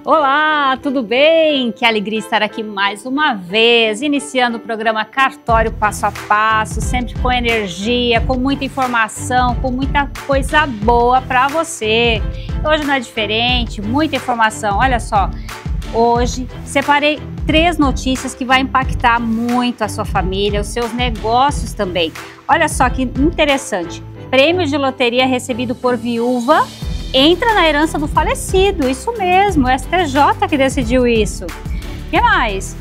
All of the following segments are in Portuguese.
Olá, tudo bem? Que alegria estar aqui mais uma vez, iniciando o programa Cartório Passo a Passo, sempre com energia, com muita informação, com muita coisa boa para você. Hoje não é diferente, muita informação. Olha só, hoje separei 3 notícias que vai impactar muito a sua família, os seus negócios também. Olha só que interessante, prêmio de loteria recebido por viúva entra na herança do falecido, isso mesmo, o STJ que decidiu isso. O que mais?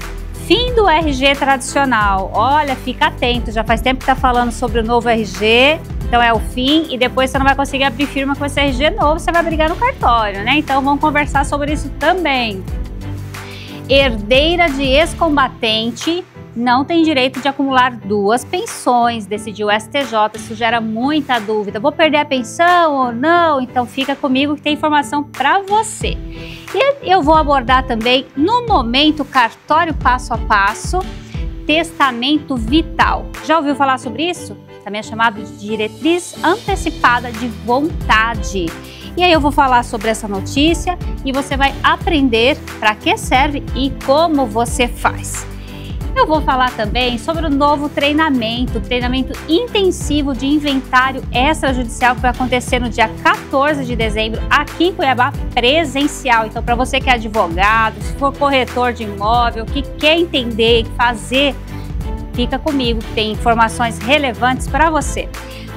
Fim do RG tradicional, olha, fica atento, já faz tempo que está falando sobre o novo RG, então é o fim e depois você não vai conseguir abrir firma com esse RG novo, você vai brigar no cartório, né? Então vamos conversar sobre isso também. Herdeira de ex-combatente não tem direito de acumular 2 pensões, decidiu o STJ, isso gera muita dúvida. Vou perder a pensão ou não? Então fica comigo que tem informação para você. E eu vou abordar também, no momento, cartório passo a passo, testamento vital. Já ouviu falar sobre isso? Também é chamado de diretriz antecipada de vontade. E aí eu vou falar sobre essa notícia e você vai aprender para que serve e como você faz. Eu vou falar também sobre o novo treinamento intensivo de inventário extrajudicial que vai acontecer no dia 14 de dezembro aqui em Cuiabá, presencial. Então, para você que é advogado, se for corretor de imóvel, que quer entender e fazer, fica comigo, que tem informações relevantes para você.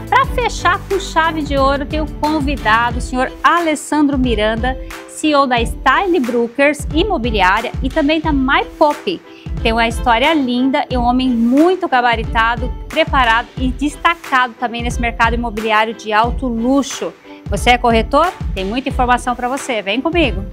Para fechar com chave de ouro, tenho convidado o senhor Alessandro Miranda, CEO da Style Brokers Imobiliária e também da MyPop. Tem uma história linda e um homem muito gabaritado, preparado e destacado também nesse mercado imobiliário de alto luxo. Você é corretor? Tem muita informação para você. Vem comigo!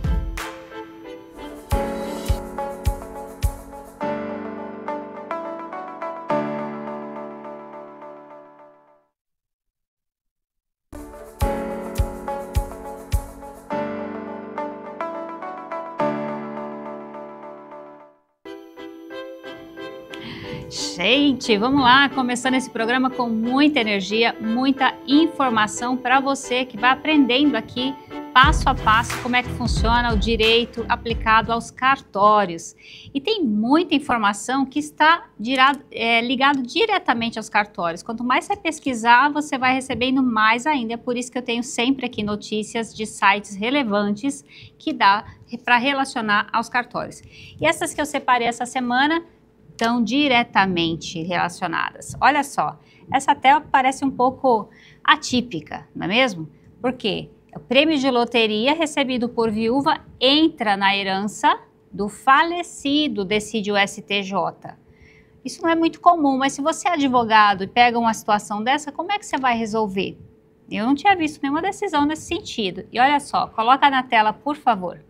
Gente, vamos lá, começando esse programa com muita energia, muita informação para você que vai aprendendo aqui passo a passo como é que funciona o direito aplicado aos cartórios. E tem muita informação que está ligado diretamente aos cartórios. Quanto mais você pesquisar, você vai recebendo mais ainda. É por isso que eu tenho sempre aqui notícias de sites relevantes que dá para relacionar aos cartórios. E essas que eu separei essa semana estão diretamente relacionadas. Olha só, essa até parece um pouco atípica, não é mesmo? Por quê? O prêmio de loteria recebido por viúva entra na herança do falecido, decide o STJ. Isso não é muito comum, mas se você é advogado e pega uma situação dessa, como é que você vai resolver? Eu não tinha visto nenhuma decisão nesse sentido. E olha só, coloca na tela, por favor.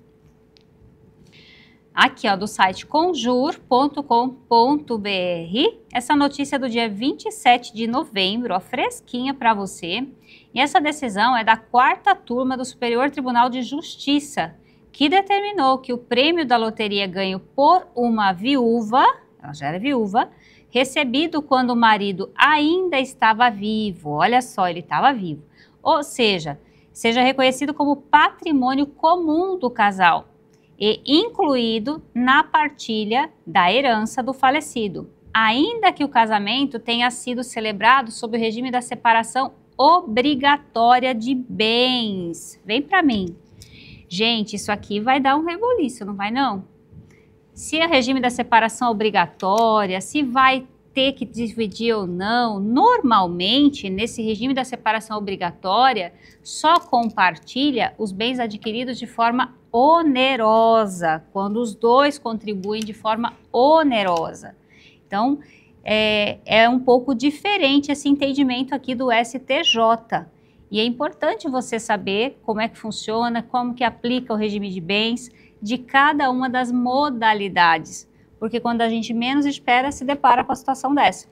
Aqui, ó, do site conjur.com.br, essa notícia é do dia 27 de novembro, ó, fresquinha para você. E essa decisão é da 4ª turma do Superior Tribunal de Justiça, que determinou que o prêmio da loteria ganho por uma viúva, ela já era viúva, recebido quando o marido ainda estava vivo, olha só, ele estava vivo, ou seja reconhecido como patrimônio comum do casal e incluído na partilha da herança do falecido, ainda que o casamento tenha sido celebrado sob o regime da separação obrigatória de bens. Vem para mim. Gente, isso aqui vai dar um reboliço, não vai não? Se é regime da separação obrigatória, se vai ter que dividir ou não, normalmente, nesse regime da separação obrigatória, só compartilha os bens adquiridos de forma onerosa, quando os dois contribuem de forma onerosa. Então, é um pouco diferente esse entendimento aqui do STJ. E é importante você saber como é que funciona, como que aplica o regime de bens de cada uma das modalidades. Porque quando a gente menos espera, se depara com a situação dessa.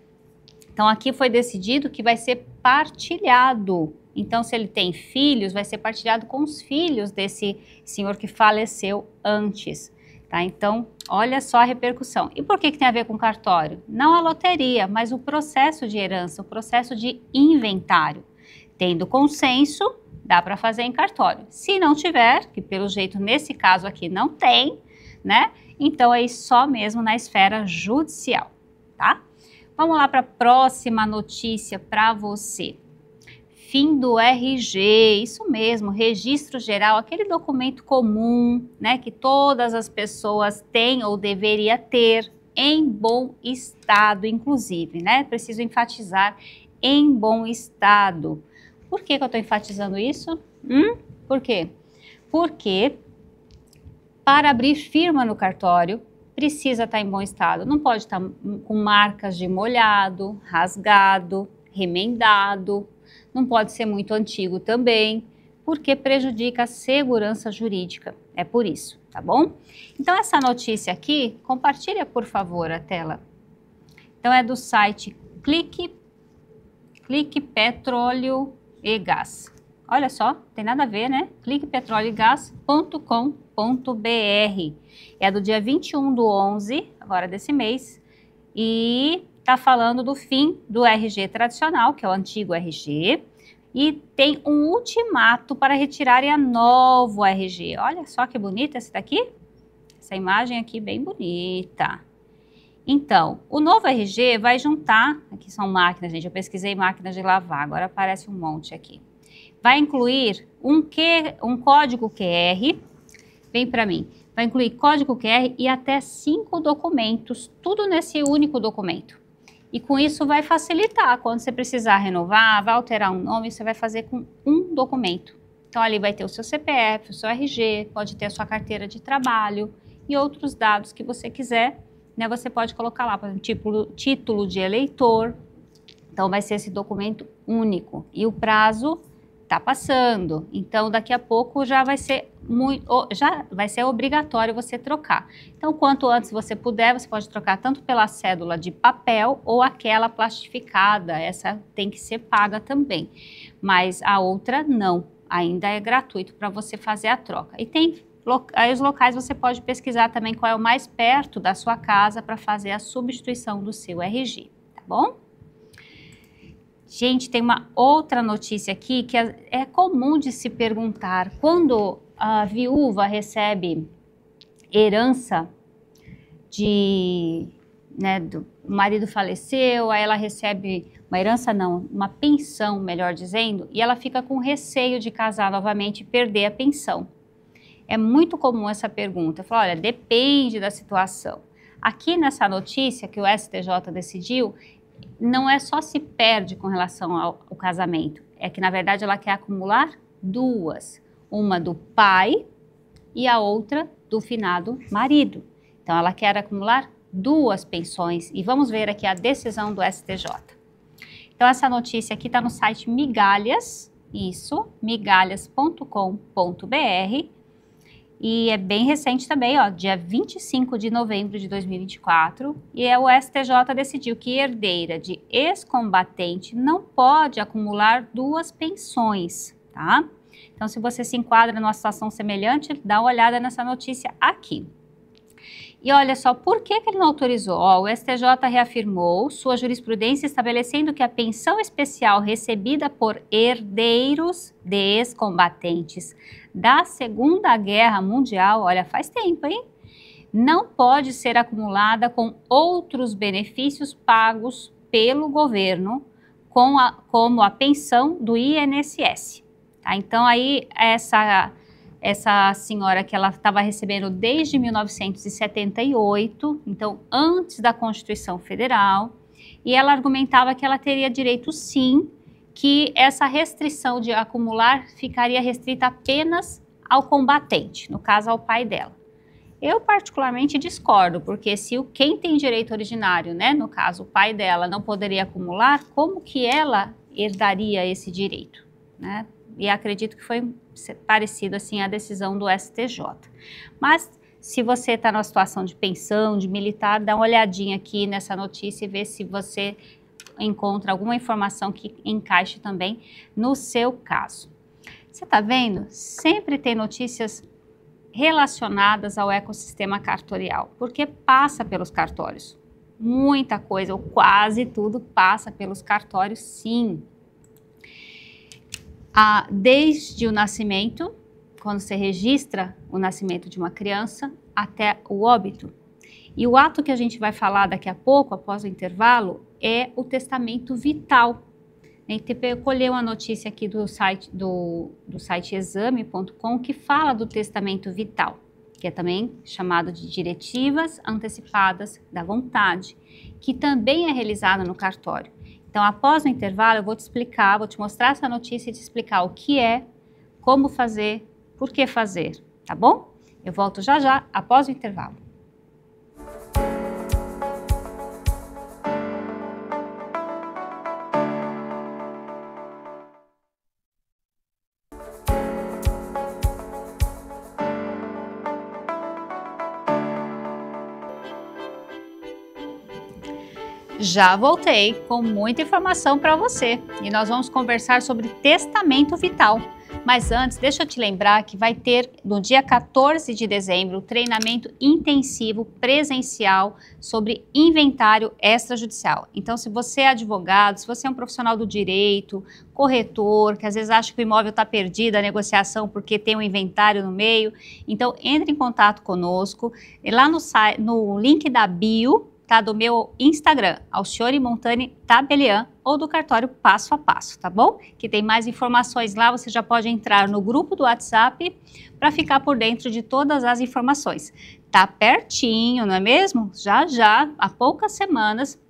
Então, aqui foi decidido que vai ser partilhado. Então, se ele tem filhos, vai ser partilhado com os filhos desse senhor que faleceu antes. Tá? Então, olha só a repercussão. E por que tem a ver com cartório? Não a loteria, mas o processo de herança, o processo de inventário. Tendo consenso, dá para fazer em cartório. Se não tiver, que pelo jeito nesse caso aqui não tem, né? Então aí só mesmo na esfera judicial, tá? Vamos lá para a próxima notícia para você. Fim do RG, isso mesmo, registro geral, aquele documento comum, né, que todas as pessoas têm ou deveria ter em bom estado, inclusive, né? Preciso enfatizar em bom estado. Por que eu estou enfatizando isso? Por quê? Porque para abrir firma no cartório, precisa estar em bom estado. Não pode estar com marcas de molhado, rasgado, remendado. Não pode ser muito antigo também, porque prejudica a segurança jurídica. É por isso, tá bom? Então, essa notícia aqui, compartilha, por favor, a tela. Então, é do site Clique Petróleo e Gás. Olha só, tem nada a ver, né? cliquepetroleogás.com.br. É do dia 21/11, agora desse mês, e tá falando do fim do RG tradicional, que é o antigo RG, e tem um ultimato para retirarem a novo RG. Olha só que bonita esse daqui. Essa imagem aqui bem bonita. Então, o novo RG vai juntar, aqui são máquinas, gente, eu pesquisei máquinas de lavar, agora aparece um monte aqui. Vai incluir um código QR, vem para mim, vai incluir código QR e até 5 documentos, tudo nesse único documento. E com isso vai facilitar, quando você precisar renovar, vai alterar um nome, você vai fazer com um documento. Então ali vai ter o seu CPF, o seu RG, pode ter a sua carteira de trabalho e outros dados que você quiser, né? Você pode colocar lá, por exemplo, título de eleitor. Então vai ser esse documento único e o prazo está passando, então daqui a pouco já vai ser obrigatório você trocar. Então, quanto antes você puder, você pode trocar tanto pela cédula de papel ou aquela plastificada, essa tem que ser paga também, mas a outra não, ainda é gratuito para você fazer a troca. E tem aí os locais você pode pesquisar também qual é o mais perto da sua casa para fazer a substituição do seu RG, tá bom? Gente, tem uma outra notícia aqui que é comum de se perguntar. Quando a viúva recebe herança o marido faleceu, aí ela recebe uma herança não, uma pensão, melhor dizendo, e ela fica com receio de casar novamente e perder a pensão. É muito comum essa pergunta. Eu falo, olha, depende da situação. Aqui nessa notícia que o STJ decidiu, não é só se perde com relação ao casamento, é que na verdade ela quer acumular duas, uma do pai e a outra do finado marido. Então ela quer acumular duas pensões e vamos ver aqui a decisão do STJ. Então essa notícia aqui está no site Migalhas, migalhas.com.br, e é bem recente também, ó, dia 25 de novembro de 2024, e o STJ decidiu que herdeira de ex-combatente não pode acumular duas pensões, tá? Então, se você se enquadra numa situação semelhante, dá uma olhada nessa notícia aqui. E olha só, por que ele não autorizou? Ó, o STJ reafirmou sua jurisprudência estabelecendo que a pensão especial recebida por herdeiros de ex-combatentes da Segunda Guerra Mundial, olha, faz tempo, hein? Não pode ser acumulada com outros benefícios pagos pelo governo, como a pensão do INSS. Tá? Então, aí, essa senhora que ela estava recebendo desde 1978, então antes da Constituição Federal, e ela argumentava que ela teria direito sim, que essa restrição de acumular ficaria restrita apenas ao combatente, no caso ao pai dela. Eu particularmente discordo, porque se quem tem direito originário, né, no caso o pai dela, não poderia acumular, como que ela herdaria esse direito, né? E acredito que foi parecido assim a decisão do STJ. Mas se você está numa situação de pensão, de militar, dá uma olhadinha aqui nessa notícia e vê se você encontra alguma informação que encaixe também no seu caso. Você está vendo? Sempre tem notícias relacionadas ao ecossistema cartorial, porque passa pelos cartórios. Muita coisa, ou quase tudo, passa pelos cartórios, sim. Desde o nascimento, quando você registra o nascimento de uma criança, até o óbito. E o ato que a gente vai falar daqui a pouco, após o intervalo, é o testamento vital. Eu colhei uma notícia aqui do site exame.com que fala do testamento vital, que é também chamado de diretivas antecipadas da vontade, que também é realizado no cartório. Então, após o intervalo, eu vou te explicar, vou te mostrar essa notícia e te explicar o que é, como fazer, por que fazer, tá bom? Eu volto já já, após o intervalo. Já voltei com muita informação para você e nós vamos conversar sobre testamento vital. Mas antes, deixa eu te lembrar que vai ter no dia 14 de dezembro treinamento intensivo presencial sobre inventário extrajudicial. Então, se você é advogado, se você é um profissional do direito, corretor, que às vezes acha que o imóvel está perdido, a negociação porque tem um inventário no meio, então entre em contato conosco. E lá no link da bio, tá, do meu Instagram, Alcione Montani Tabelian, ou do cartório Passo a Passo, tá bom? Que tem mais informações lá, você já pode entrar no grupo do WhatsApp para ficar por dentro de todas as informações. Tá pertinho, não é mesmo? Já, há poucas semanas,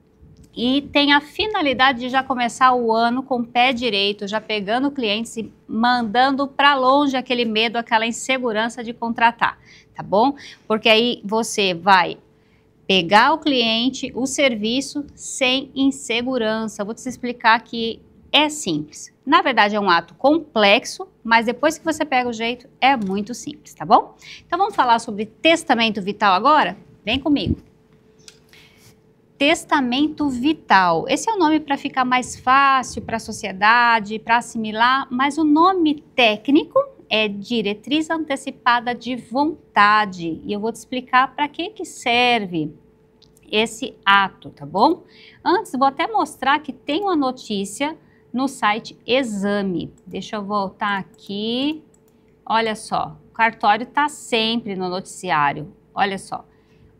e tem a finalidade de já começar o ano com o pé direito, já pegando clientes e mandando para longe aquele medo, aquela insegurança de contratar, tá bom? Porque aí você vai pegar o cliente, o serviço sem insegurança. Vou te explicar que é simples. Na verdade é um ato complexo, mas depois que você pega o jeito é muito simples, tá bom? Então vamos falar sobre testamento vital agora? Vem comigo. Testamento vital. Esse é o nome para ficar mais fácil para a sociedade, para assimilar, mas o nome técnico é diretriz antecipada de vontade, e eu vou te explicar para que serve esse ato, tá bom? Antes, vou até mostrar que tem uma notícia no site Exame. Deixa eu voltar aqui. Olha só, o cartório está sempre no noticiário. Olha só,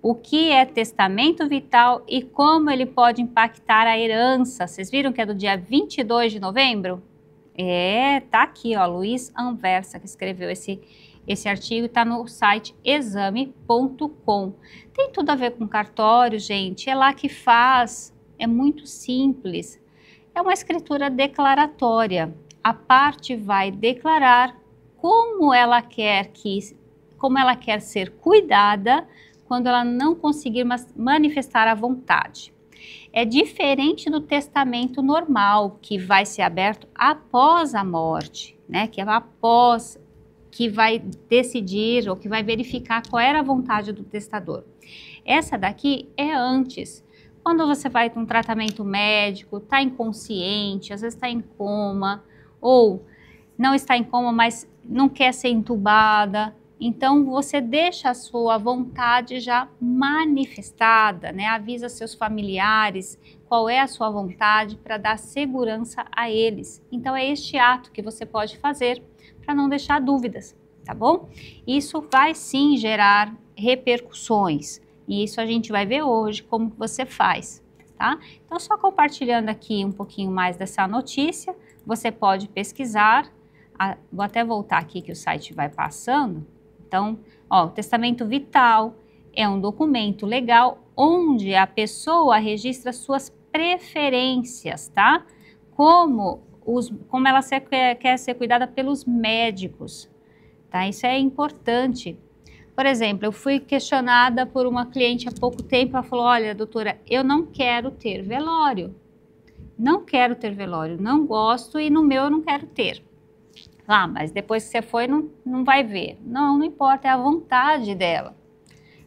o que é testamento vital e como ele pode impactar a herança. Vocês viram que é do dia 22 de novembro? Tá aqui, ó, Luiz Anversa, que escreveu esse artigo, está no site exame.com. Tem tudo a ver com cartório, gente, é lá que faz, é muito simples. É uma escritura declaratória. A parte vai declarar como ela quer ser cuidada quando ela não conseguir manifestar a vontade. É diferente do testamento normal, que vai ser aberto após a morte, né? Que é após que vai decidir ou que vai verificar qual era a vontade do testador. Essa daqui é antes. Quando você vai para um tratamento médico, está inconsciente, às vezes está em coma, ou não está em coma, mas não quer ser entubada. Então, você deixa a sua vontade já manifestada, né? Avisa seus familiares qual é a sua vontade para dar segurança a eles. Então, é este ato que você pode fazer para não deixar dúvidas, tá bom? Isso vai sim gerar repercussões e isso a gente vai ver hoje como que você faz, tá? Então, só compartilhando aqui um pouquinho mais dessa notícia, você pode pesquisar, vou até voltar aqui que o site vai passando. Então, ó, o testamento vital é um documento legal onde a pessoa registra suas preferências, tá? Como ela quer ser cuidada pelos médicos, tá? Isso é importante. Por exemplo, eu fui questionada por uma cliente há pouco tempo, ela falou, olha, doutora, eu não quero ter velório. Não quero ter velório, não gosto e no meu eu não quero ter. Mas depois que você foi, não vai ver. Não importa, é a vontade dela.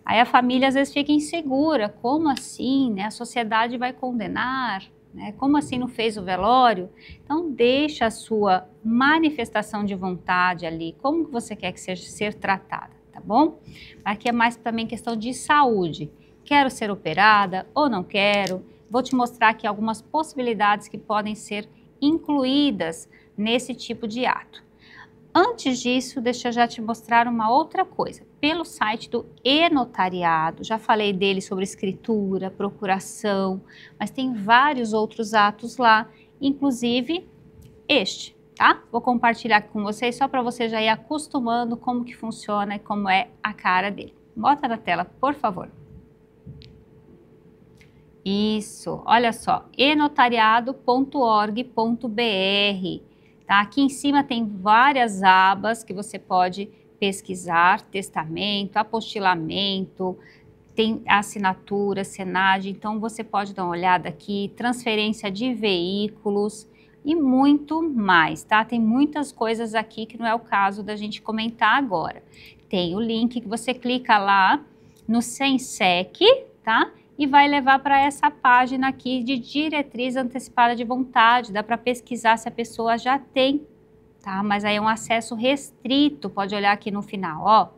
Aí a família às vezes fica insegura, como assim, né? A sociedade vai condenar, né? Como assim não fez o velório? Então deixa a sua manifestação de vontade ali, como que você quer que seja ser tratada, tá bom? Aqui é mais também questão de saúde. Quero ser operada ou não quero? Vou te mostrar aqui algumas possibilidades que podem ser incluídas nesse tipo de ato. Antes disso, deixa eu já te mostrar uma outra coisa. Pelo site do e-notariado, já falei dele sobre escritura, procuração, mas tem vários outros atos lá, inclusive este, tá? Vou compartilhar com vocês só para você já ir acostumando como que funciona e como é a cara dele. Bota na tela, por favor. Isso, olha só, enotariado.org.br. Tá? Aqui em cima tem várias abas que você pode pesquisar, testamento, apostilamento, tem assinatura, senagem, então você pode dar uma olhada aqui, transferência de veículos e muito mais, tá? Tem muitas coisas aqui que não é o caso da gente comentar agora. Tem o link que você clica lá no Sensec, tá? E vai levar para essa página aqui de diretriz antecipada de vontade. Dá para pesquisar se a pessoa já tem, tá? Mas aí é um acesso restrito, pode olhar aqui no final, ó.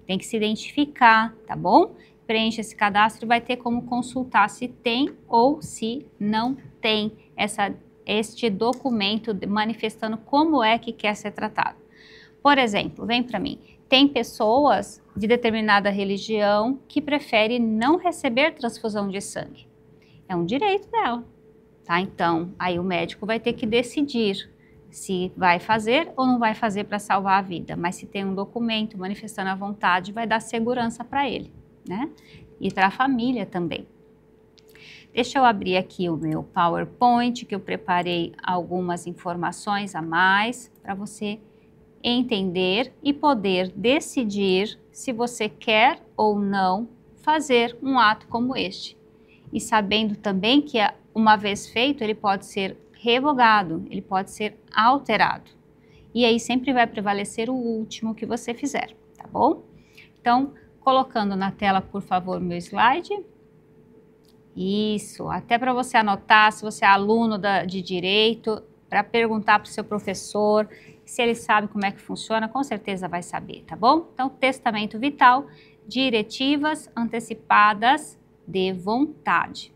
Tem que se identificar, tá bom? Preenche esse cadastro e vai ter como consultar se tem ou se não tem este documento manifestando como é que quer ser tratado. Por exemplo, vem para mim. Tem pessoas de determinada religião que preferem não receber transfusão de sangue. É um direito dela, tá? Então, aí o médico vai ter que decidir se vai fazer ou não vai fazer para salvar a vida. Mas se tem um documento manifestando a vontade, vai dar segurança para ele, né? E para a família também. Deixa eu abrir aqui o meu PowerPoint, que eu preparei algumas informações a mais para você entender e poder decidir se você quer ou não fazer um ato como este. E sabendo também que uma vez feito, ele pode ser revogado, ele pode ser alterado. E aí sempre vai prevalecer o último que você fizer, tá bom? Então, colocando na tela, por favor, meu slide. Isso, até para você anotar, se você é aluno de direito, para perguntar para o seu professor, se ele sabe como é que funciona, com certeza vai saber, tá bom? Então, testamento vital, diretivas antecipadas de vontade.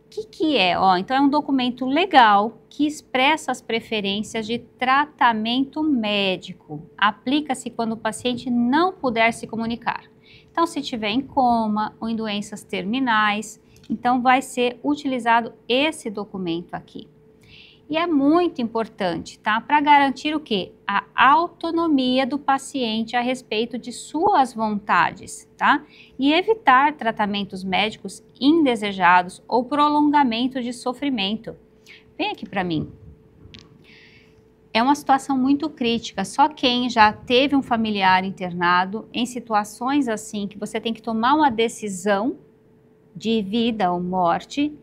O que é? Ó, então, é um documento legal que expressa as preferências de tratamento médico. Aplica-se quando o paciente não puder se comunicar. Então, se estiver em coma ou em doenças terminais, então vai ser utilizado esse documento aqui. E é muito importante, tá? Para garantir o quê? A autonomia do paciente a respeito de suas vontades, tá? E evitar tratamentos médicos indesejados ou prolongamento de sofrimento. Vem aqui para mim. É uma situação muito crítica, só quem já teve um familiar internado em situações assim que você tem que tomar uma decisão de vida ou morte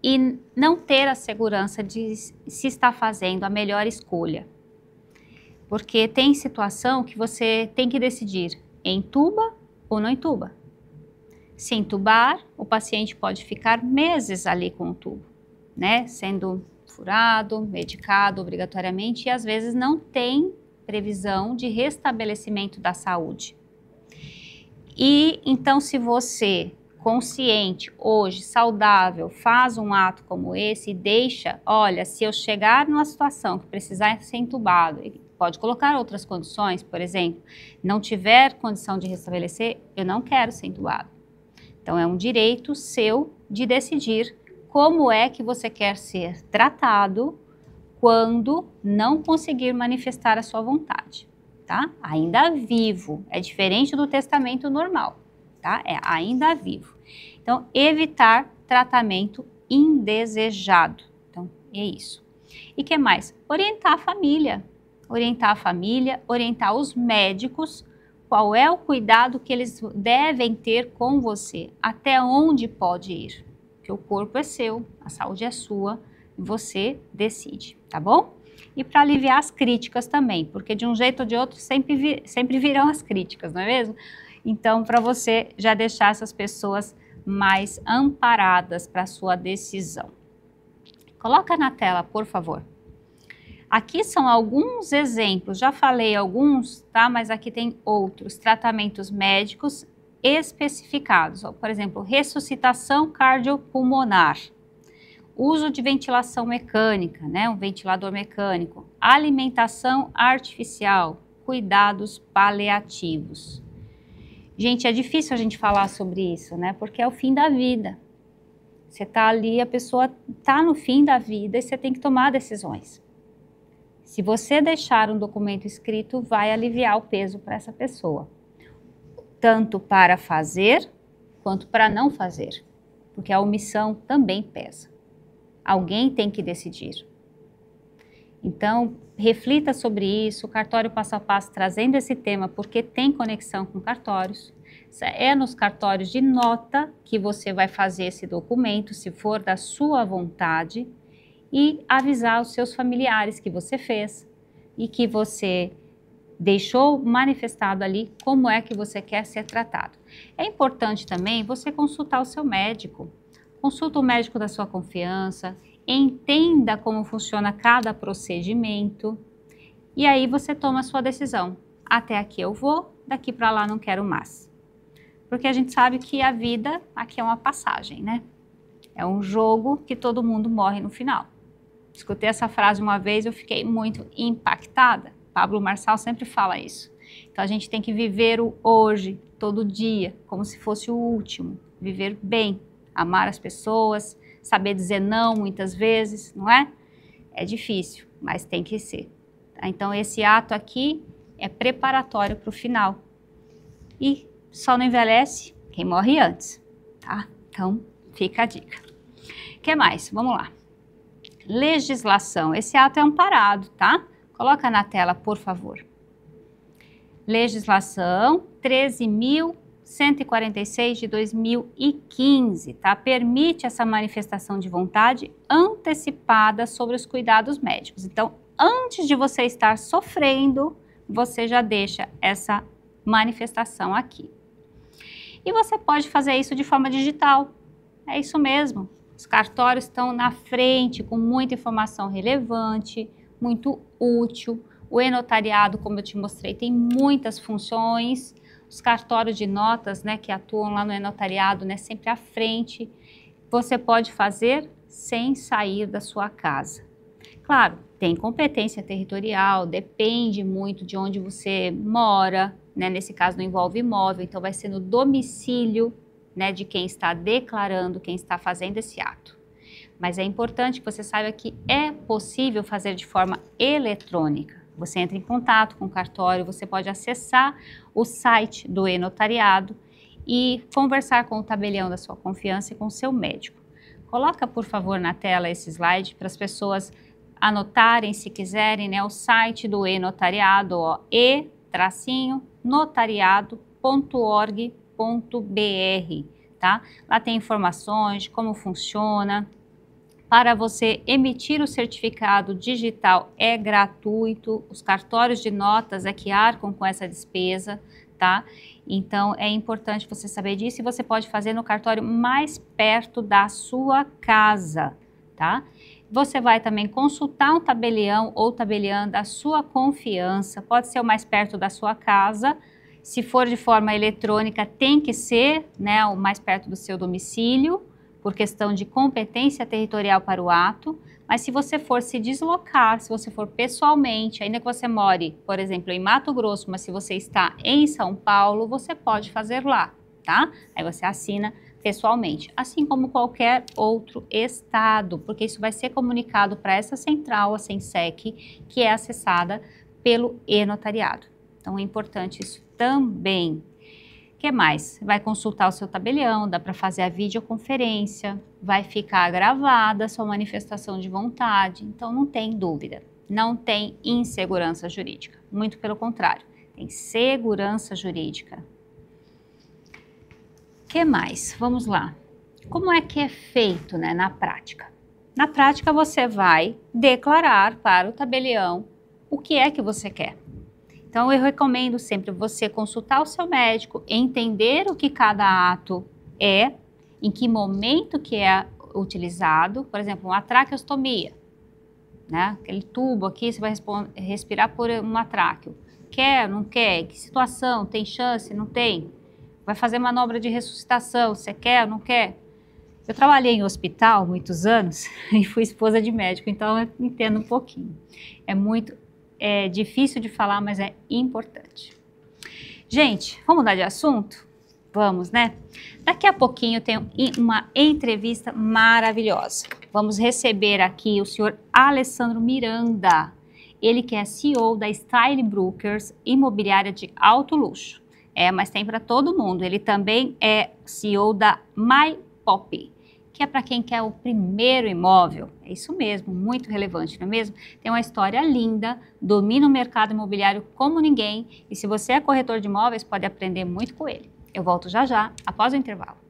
e não ter a segurança de se está fazendo a melhor escolha. Porque tem situação que você tem que decidir, entuba ou não entuba. Se entubar, o paciente pode ficar meses ali com o tubo, né? Sendo furado, medicado obrigatoriamente e às vezes não tem previsão de restabelecimento da saúde. E então se você consciente, hoje, saudável, faz um ato como esse e deixa, olha, se eu chegar numa situação que precisar ser entubado, pode colocar outras condições, por exemplo, não tiver condição de restabelecer, eu não quero ser entubado. Então, é um direito seu de decidir como é que você quer ser tratado quando não conseguir manifestar a sua vontade, tá? Ainda vivo, é diferente do testamento normal. Tá? É ainda vivo. Então, evitar tratamento indesejado. Então, é isso. E o que mais? Orientar a família. Orientar os médicos, qual é o cuidado que eles devem ter com você, até onde pode ir. Porque o corpo é seu, a saúde é sua, você decide, tá bom? E para aliviar as críticas também, porque de um jeito ou de outro sempre virão as críticas, não é mesmo? Então, para você já deixar essas pessoas mais amparadas para a sua decisão. Coloca na tela, por favor. Aqui são alguns exemplos, já falei alguns, tá? Mas aqui tem outros tratamentos médicos especificados. Por exemplo, ressuscitação cardiopulmonar. uso de ventilação mecânica, né, um ventilador mecânico, alimentação artificial, cuidados paliativos. Gente, é difícil a gente falar sobre isso, né, porque é o fim da vida. Você está ali, a pessoa está no fim da vida e você tem que tomar decisões. Se você deixar um documento escrito, vai aliviar o peso para essa pessoa, tanto para fazer quanto para não fazer, porque a omissão também pesa. Alguém tem que decidir. Então, reflita sobre isso, o cartório passo a passo trazendo esse tema, porque tem conexão com cartórios. É nos cartórios de nota que você vai fazer esse documento, se for da sua vontade, e avisar os seus familiares que você fez e que você deixou manifestado ali como é que você quer ser tratado. É importante também você consultar o seu médico. Consulta o médico da sua confiança, entenda como funciona cada procedimento e aí você toma a sua decisão. Até aqui eu vou, daqui para lá não quero mais. Porque a gente sabe que a vida aqui é uma passagem, né? É um jogo que todo mundo morre no final. Escutei essa frase uma vez e eu fiquei muito impactada. Pablo Marçal sempre fala isso. Então a gente tem que viver o hoje, todo dia, como se fosse o último. Viver bem, amar as pessoas, saber dizer não muitas vezes, não é? É difícil, mas tem que ser. Então esse ato aqui é preparatório para o final. E só não envelhece quem morre antes, tá? Então fica a dica. O que mais? Vamos lá. Legislação. Esse ato é amparado, tá? Coloca na tela, por favor. Legislação 13.146 de 2015, tá? Permite essa manifestação de vontade antecipada sobre os cuidados médicos. Então, antes de você estar sofrendo, você já deixa essa manifestação aqui. E você pode fazer isso de forma digital. É isso mesmo. Os cartórios estão na frente com muita informação relevante, muito útil. O e-notariado, como eu te mostrei, tem muitas funções. Os cartórios de notas, né, que atuam lá no e-notariado, né, sempre à frente. Você pode fazer sem sair da sua casa. Claro, tem competência territorial, depende muito de onde você mora, né, nesse caso não envolve imóvel, então vai ser no domicílio, né, de quem está declarando, quem está fazendo esse ato. Mas é importante que você saiba que é possível fazer de forma eletrônica. Você entra em contato com o cartório, você pode acessar o site do e-notariado e conversar com o tabelião da sua confiança e com o seu médico. Coloca, por favor, na tela esse slide para as pessoas anotarem, se quiserem, né, o site do e-notariado, e-notariado.org.br, tá? Lá tem informações de como funciona. Para você emitir o certificado digital é gratuito, os cartórios de notas é que arcam com essa despesa, tá? Então é importante você saber disso e você pode fazer no cartório mais perto da sua casa, tá? Você vai também consultar um tabelião ou tabeliã da sua confiança, pode ser o mais perto da sua casa. Se for de forma eletrônica, tem que ser, né, o mais perto do seu domicílio, por questão de competência territorial para o ato. Mas se você for se deslocar, se você for pessoalmente, ainda que você more, por exemplo, em Mato Grosso, mas se você está em São Paulo, você pode fazer lá, tá? Aí você assina pessoalmente, assim como qualquer outro estado, porque isso vai ser comunicado para essa central, a Sensec, que é acessada pelo e-notariado. Então é importante isso também. O que mais? Vai consultar o seu tabelião, dá para fazer a videoconferência, vai ficar gravada a sua manifestação de vontade, então não tem dúvida, não tem insegurança jurídica, muito pelo contrário, tem segurança jurídica. O que mais? Vamos lá. Como é que é feito, né, na prática? Na prática você vai declarar para o tabelião o que é que você quer. Então, eu recomendo sempre você consultar o seu médico, entender o que cada ato é, em que momento que é utilizado. Por exemplo, uma traqueostomia, né? Aquele tubo aqui, você vai respirar por uma tráqueo. Quer, não quer? Que situação? Tem chance? Não tem? Vai fazer manobra de ressuscitação, você quer ou não quer? Eu trabalhei em hospital muitos anos e fui esposa de médico, então eu entendo um pouquinho. É difícil de falar, mas é importante. Gente, vamos mudar de assunto? Vamos, né? Daqui a pouquinho eu tenho uma entrevista maravilhosa. Vamos receber aqui o senhor Alessandro Miranda. Ele que é CEO da Style Brokers, imobiliária de alto luxo. Mas tem para todo mundo. Ele também é CEO da MyPop, que é para quem quer o primeiro imóvel. É isso mesmo, muito relevante, não é mesmo? Tem uma história linda, domina o mercado imobiliário como ninguém, e se você é corretor de imóveis, pode aprender muito com ele. Eu volto já já, após o intervalo.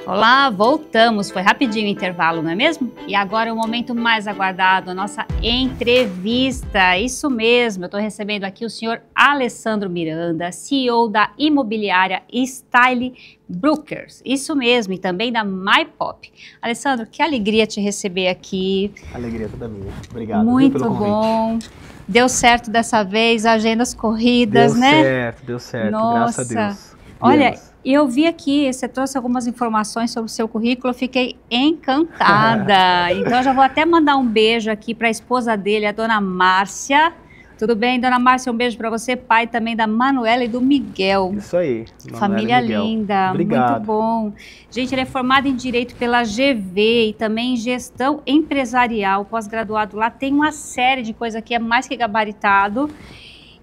Olá, voltamos. Foi rapidinho o intervalo, não é mesmo? E agora é o momento mais aguardado, a nossa entrevista. Isso mesmo, eu estou recebendo aqui o senhor Alessandro Miranda, CEO da imobiliária Style Brokers. Isso mesmo, e também da MyPop. Alessandro, que alegria te receber aqui. Alegria toda minha. Obrigado. Muito pelo bom. Deu certo dessa vez, agendas corridas, né? Deu certo. Nossa. Graças a Deus. Olha, eu vi aqui, você trouxe algumas informações sobre o seu currículo, eu fiquei encantada. Então, eu já vou até mandar um beijo aqui para a esposa dele, a dona Márcia. Tudo bem, dona Márcia? Um beijo para você, pai também da Manuela e do Miguel. Isso aí. Família linda, obrigado. Muito bom. Gente, ele é formado em Direito pela GV e também em Gestão Empresarial, pós-graduado lá. Tem uma série de coisas aqui, é mais que gabaritado.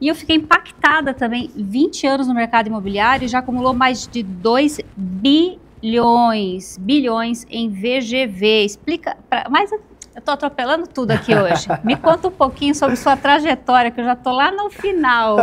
E eu fiquei impactada também, 20 anos no mercado imobiliário, já acumulou mais de 2 bilhões em VGV. Explica, mas eu estou atropelando tudo aqui hoje. Me conta um pouquinho sobre sua trajetória, que eu já estou lá no final.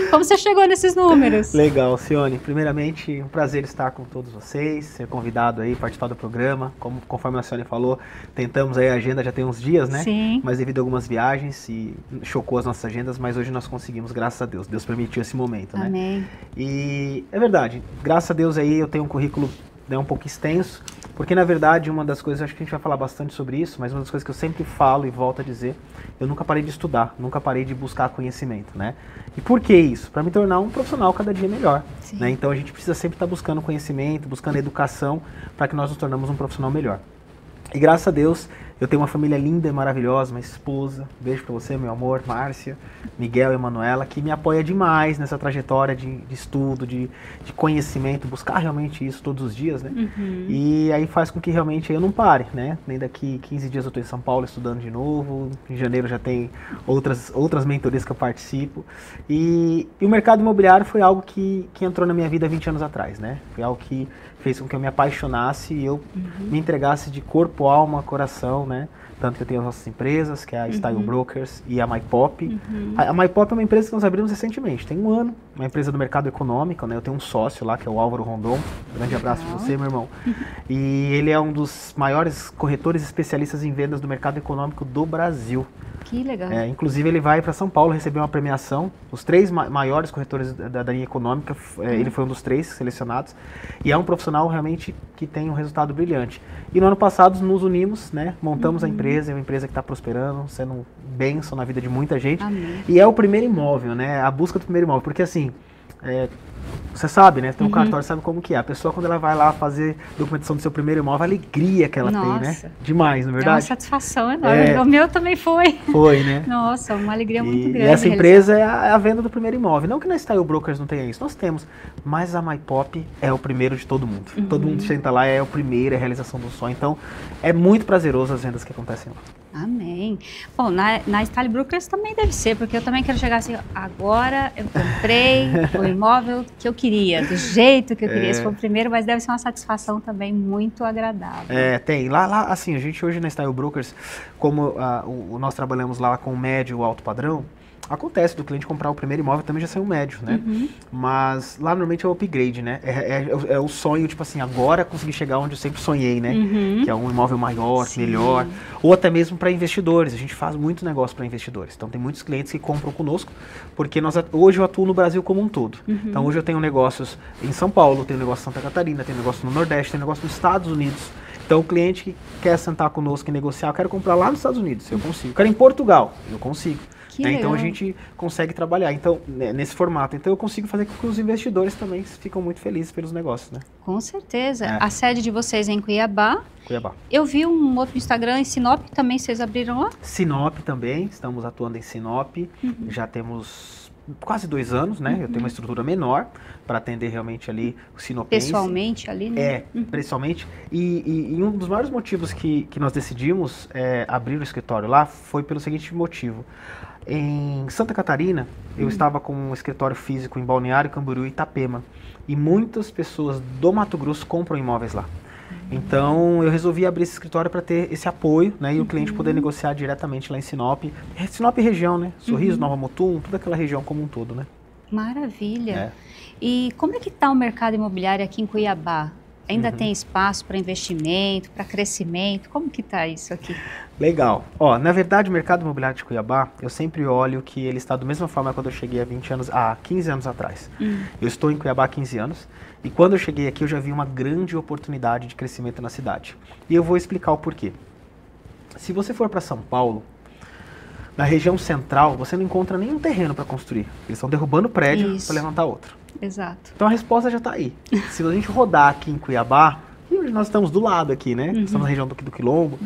Como você chegou nesses números? Legal, Cione. Primeiramente, um prazer estar com todos vocês, ser convidado aí, participar do programa. Conforme a Cione falou, tentamos aí a agenda já tem uns dias, né? Sim. Mas devido a algumas viagens e chocou as nossas agendas, mas hoje nós conseguimos, graças a Deus. Deus permitiu esse momento, né? Amém. E é verdade, graças a Deus aí eu tenho um currículo um pouco extenso, porque na verdade uma das coisas, acho que a gente vai falar bastante sobre isso, mas uma das coisas que eu sempre falo e volto a dizer, eu nunca parei de estudar, nunca parei de buscar conhecimento, né? E por que isso? Para me tornar um profissional cada dia melhor, né? Então a gente precisa sempre estar buscando conhecimento, buscando educação, para que nós nos tornamos um profissional melhor. E graças a Deus, eu tenho uma família linda e maravilhosa, uma esposa, beijo pra você, meu amor, Márcia, Miguel e Manuela, que me apoia demais nessa trajetória de estudo, de conhecimento, buscar realmente isso todos os dias, né? Uhum. E aí faz com que realmente eu não pare, né? Nem daqui 15 dias eu tô em São Paulo estudando de novo, em janeiro já tem outras mentorias que eu participo. E o mercado imobiliário foi algo que entrou na minha vida 20 anos atrás, né? Foi algo que fez com que eu me apaixonasse e eu me entregasse de corpo, alma, coração, né? Tanto que eu tenho as nossas empresas, que é a Style Brokers e a MyPop. A MyPop é uma empresa que nós abrimos recentemente, tem um ano, uma empresa do mercado econômico, né? Eu tenho um sócio lá, que é o Álvaro Rondon, grande abraço para você, meu irmão. E ele é um dos maiores corretores especialistas em vendas do mercado econômico do Brasil. Que legal. Inclusive ele vai para São Paulo receber uma premiação, os 3 maiores corretores da linha econômica, ele foi um dos 3 selecionados, e é um profissional realmente que tem um resultado brilhante. E no ano passado nos unimos, né, montamos a empresa, é uma empresa que está prosperando, sendo um bênção na vida de muita gente. Amém. E é o primeiro imóvel, né, a busca do primeiro imóvel, porque assim, você sabe, né? Tem um cartório, sabe como que é. A pessoa, quando ela vai lá fazer documentação do seu primeiro imóvel, a alegria que ela tem, né? Demais, não é verdade? É uma satisfação enorme. O meu também foi. Foi, né? Nossa, uma alegria muito grande. E essa empresa é a venda do primeiro imóvel. Não que na Style Brokers não tenha isso, nós temos. Mas a MyPop é o primeiro de todo mundo. Todo mundo senta lá, é o primeiro, é a realização do sonho. Então, é muito prazeroso as vendas que acontecem lá. Amém. Bom, na Style Brokers também deve ser, porque eu também quero chegar assim, agora eu comprei o imóvel que eu queria, do jeito que eu queria. Esse foi o primeiro, mas deve ser uma satisfação também muito agradável. Tem. Lá, assim, a gente hoje na Style Brokers, como nós trabalhamos lá com o médio e o alto padrão, Acontece do cliente comprar o primeiro imóvel também já saiu um médio, né? Mas lá normalmente é o upgrade, né? É o sonho, tipo assim, agora conseguir chegar onde eu sempre sonhei, né? Que é um imóvel maior, melhor. Ou até mesmo para investidores. A gente faz muito negócio para investidores. Então tem muitos clientes que compram conosco, porque hoje eu atuo no Brasil como um todo. Então hoje eu tenho negócios em São Paulo, tenho negócio em Santa Catarina, tenho negócio no Nordeste, tenho negócio nos Estados Unidos. Então o cliente que quer sentar conosco e negociar, eu quero comprar lá nos Estados Unidos, eu consigo. Eu quero em Portugal, eu consigo. Então a gente consegue trabalhar nesse formato. Então eu consigo fazer com que os investidores também ficam muito felizes pelos negócios, né? Com certeza. A sede de vocês é em Cuiabá. Cuiabá. Eu vi um outro Instagram em Sinop também, vocês abriram lá? Sinop também, estamos atuando em Sinop. Já temos quase 2 anos, né? Eu tenho uma estrutura menor para atender realmente ali o sinopense. Pessoalmente ali, né? Pessoalmente. E um dos maiores motivos que nós decidimos abrir o escritório lá foi pelo seguinte motivo. Em Santa Catarina, eu estava com um escritório físico em Balneário Camboriú e Itapema. E muitas pessoas do Mato Grosso compram imóveis lá. Então, eu resolvi abrir esse escritório para ter esse apoio, né? E o cliente poder negociar diretamente lá em Sinop. Sinop região, né? Sorriso, Nova Mutum, toda aquela região como um todo, né? Maravilha. E como é que está o mercado imobiliário aqui em Cuiabá? Ainda tem espaço para investimento, para crescimento? Como que está isso aqui? Legal. Na verdade, o mercado imobiliário de Cuiabá, eu sempre olho que ele está da mesma forma quando eu cheguei há 15 anos atrás. Eu estou em Cuiabá há 15 anos e quando eu cheguei aqui eu já vi uma grande oportunidade de crescimento na cidade. E eu vou explicar o porquê. Se você for para São Paulo, na região central, você não encontra nenhum terreno para construir. Eles estão derrubando prédio para levantar outro. Exato. Então a resposta já está aí. Se a gente rodar aqui em Cuiabá, e nós estamos do lado aqui, né? Estamos na região do Quilombo,